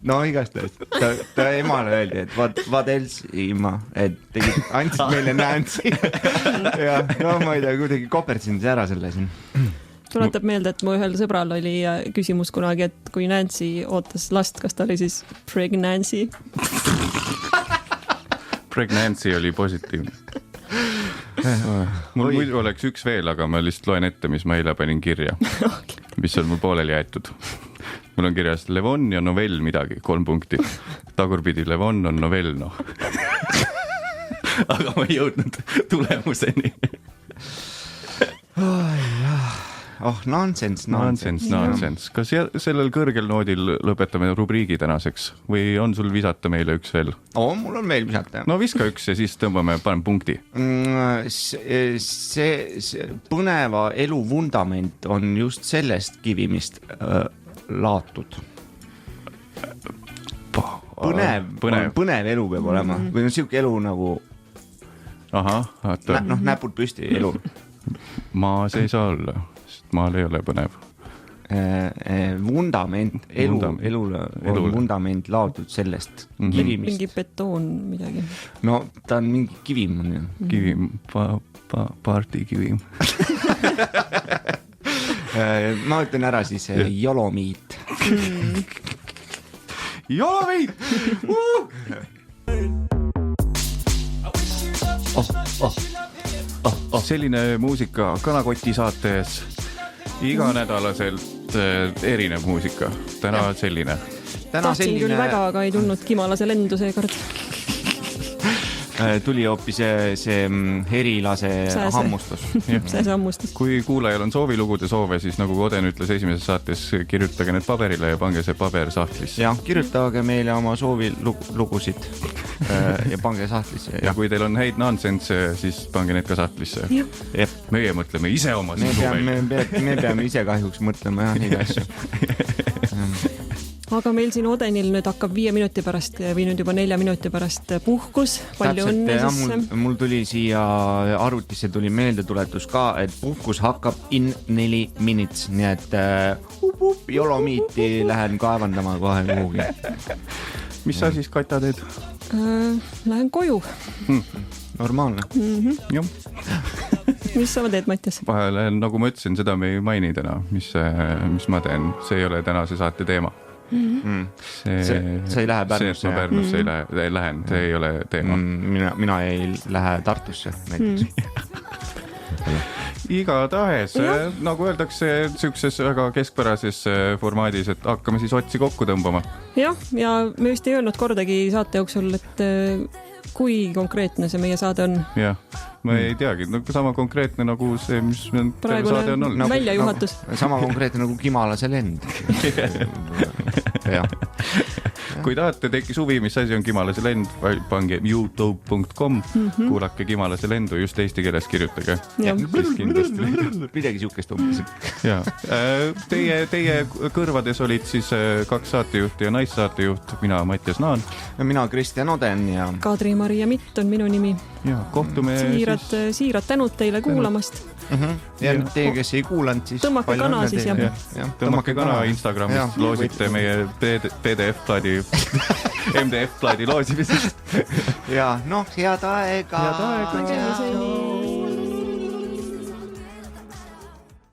no igastahes ta emale öeldi, et what else ima, et andsid meile Nancy. Ja, no ma ei tea, kuidagi kopertsin ära selle siin. Tuletab meelde, et mu ühel sõbral oli küsimus kunagi, et kui Nancy ootas last, kas ta oli siis pregnancy? Pregnancy oli positiivne. Mul muidu oleks üks veel, aga ma lihtsalt loen ette, mis ma eile panin kirja, mis on mul pooleli jäetud. Mul on kirjas Levon ja novell midagi, 3 punkti. Tagurpidi Levon on novell, noh. Aga ma ei jõudnud tulemuseni. Nonsense. Kas sellel kõrgel noodil lõpetame rubriigi tänaseks või on sul visata meile üks veel? Mul on veel visata. No viska üks ja siis paneme punkti. See põneva elu vundament on just sellest kivimist laotud. Põnev elu peab olema või siuke elu nagu näpud püsti elu. Maas ei saa olla, sest maal ei ole põnev. Vundament, elule on vundament laotud sellest kivimist. Mingi betoon midagi. No ta on mingi kivim. Kivim, partikivim. Ma ütlen ära siis jolomiit. Jolomiit! Selline muusika Kanakoti saates iganädalaselt erinev muusika. Täna selline. Tahtsin küll väga, aga ei tulnud Kimalase lendu seekord. Tuli hoopis see herilase hammustus. Sääse hammustus. Kui kuulajal on soovilugude soove, siis nagu Oden ütles esimeses saates, kirjutage need paberile ja pange see paber sahtlisse. Jah, kirjutage meile oma soovilugusid ja pange sahtlisse. Ja kui teil on häid nonsense, siis pange need ka sahtlisse. Meie mõtleme ise oma sisu välja. Me peame ise kahjuks mõtlema neid asju. Aga meil siin Odenil nüüd hakkab 5 minuti pärast või nüüd juba 4 minuti pärast puhkus. Palju õnne siis. Mul tuli siia arvutisse tuli meeldetuletus ka, et puhkus hakkab in 4 minutes, nii et jolomiiti lähen kaevandama kohe kuhugi. Mis sa siis, Katja, teed? Lähen koju. Normaalne. Jah. Mis sa teed, Mattias? Vahel, nagu ma ütlesin, seda me ei maini täna, mis ma teen. See ei ole tänase saate teema. See ei lähe Pärnusse. Ma Pärnusse ei lähen, see ei ole teema. Mina ei lähe Tartusse näiteks. Igatahes, nagu öeldakse siukses väga keskpärases formaadis, et hakkame siis otsi kokku tõmbama. Ja me vist ei öelnud kordagi saate jooksul, et kui konkreetne see meie saade on. Jah, ma ei teagi, sama konkreetne nagu see, mis terve saade on olnud. Väljajuhatus. Sama konkreetne nagu Kimalase lend. Kui tahate, tekkis huvi, mis asi on Kimalase lend, pange youtube.com, kuulake Kimalase lendu, just eesti keeles kirjutage. Midagi siukest umbes. Teie kõrvades olid siis 2 saatejuhti ja naissaatejuht, mina Mattias Naan. Mina Kristjan Oden ja Kadri-Maria Mitt on minu nimi. Ja kohtume siirad tänud teile kuulamast. Ja teie, kes ei kuulanud, siis tõmmake kana siis tõmmake kana Instagramist, loosite meie PDF-plaadi MDF-plaadi loosimisest. Ja head aega. Nägemiseni.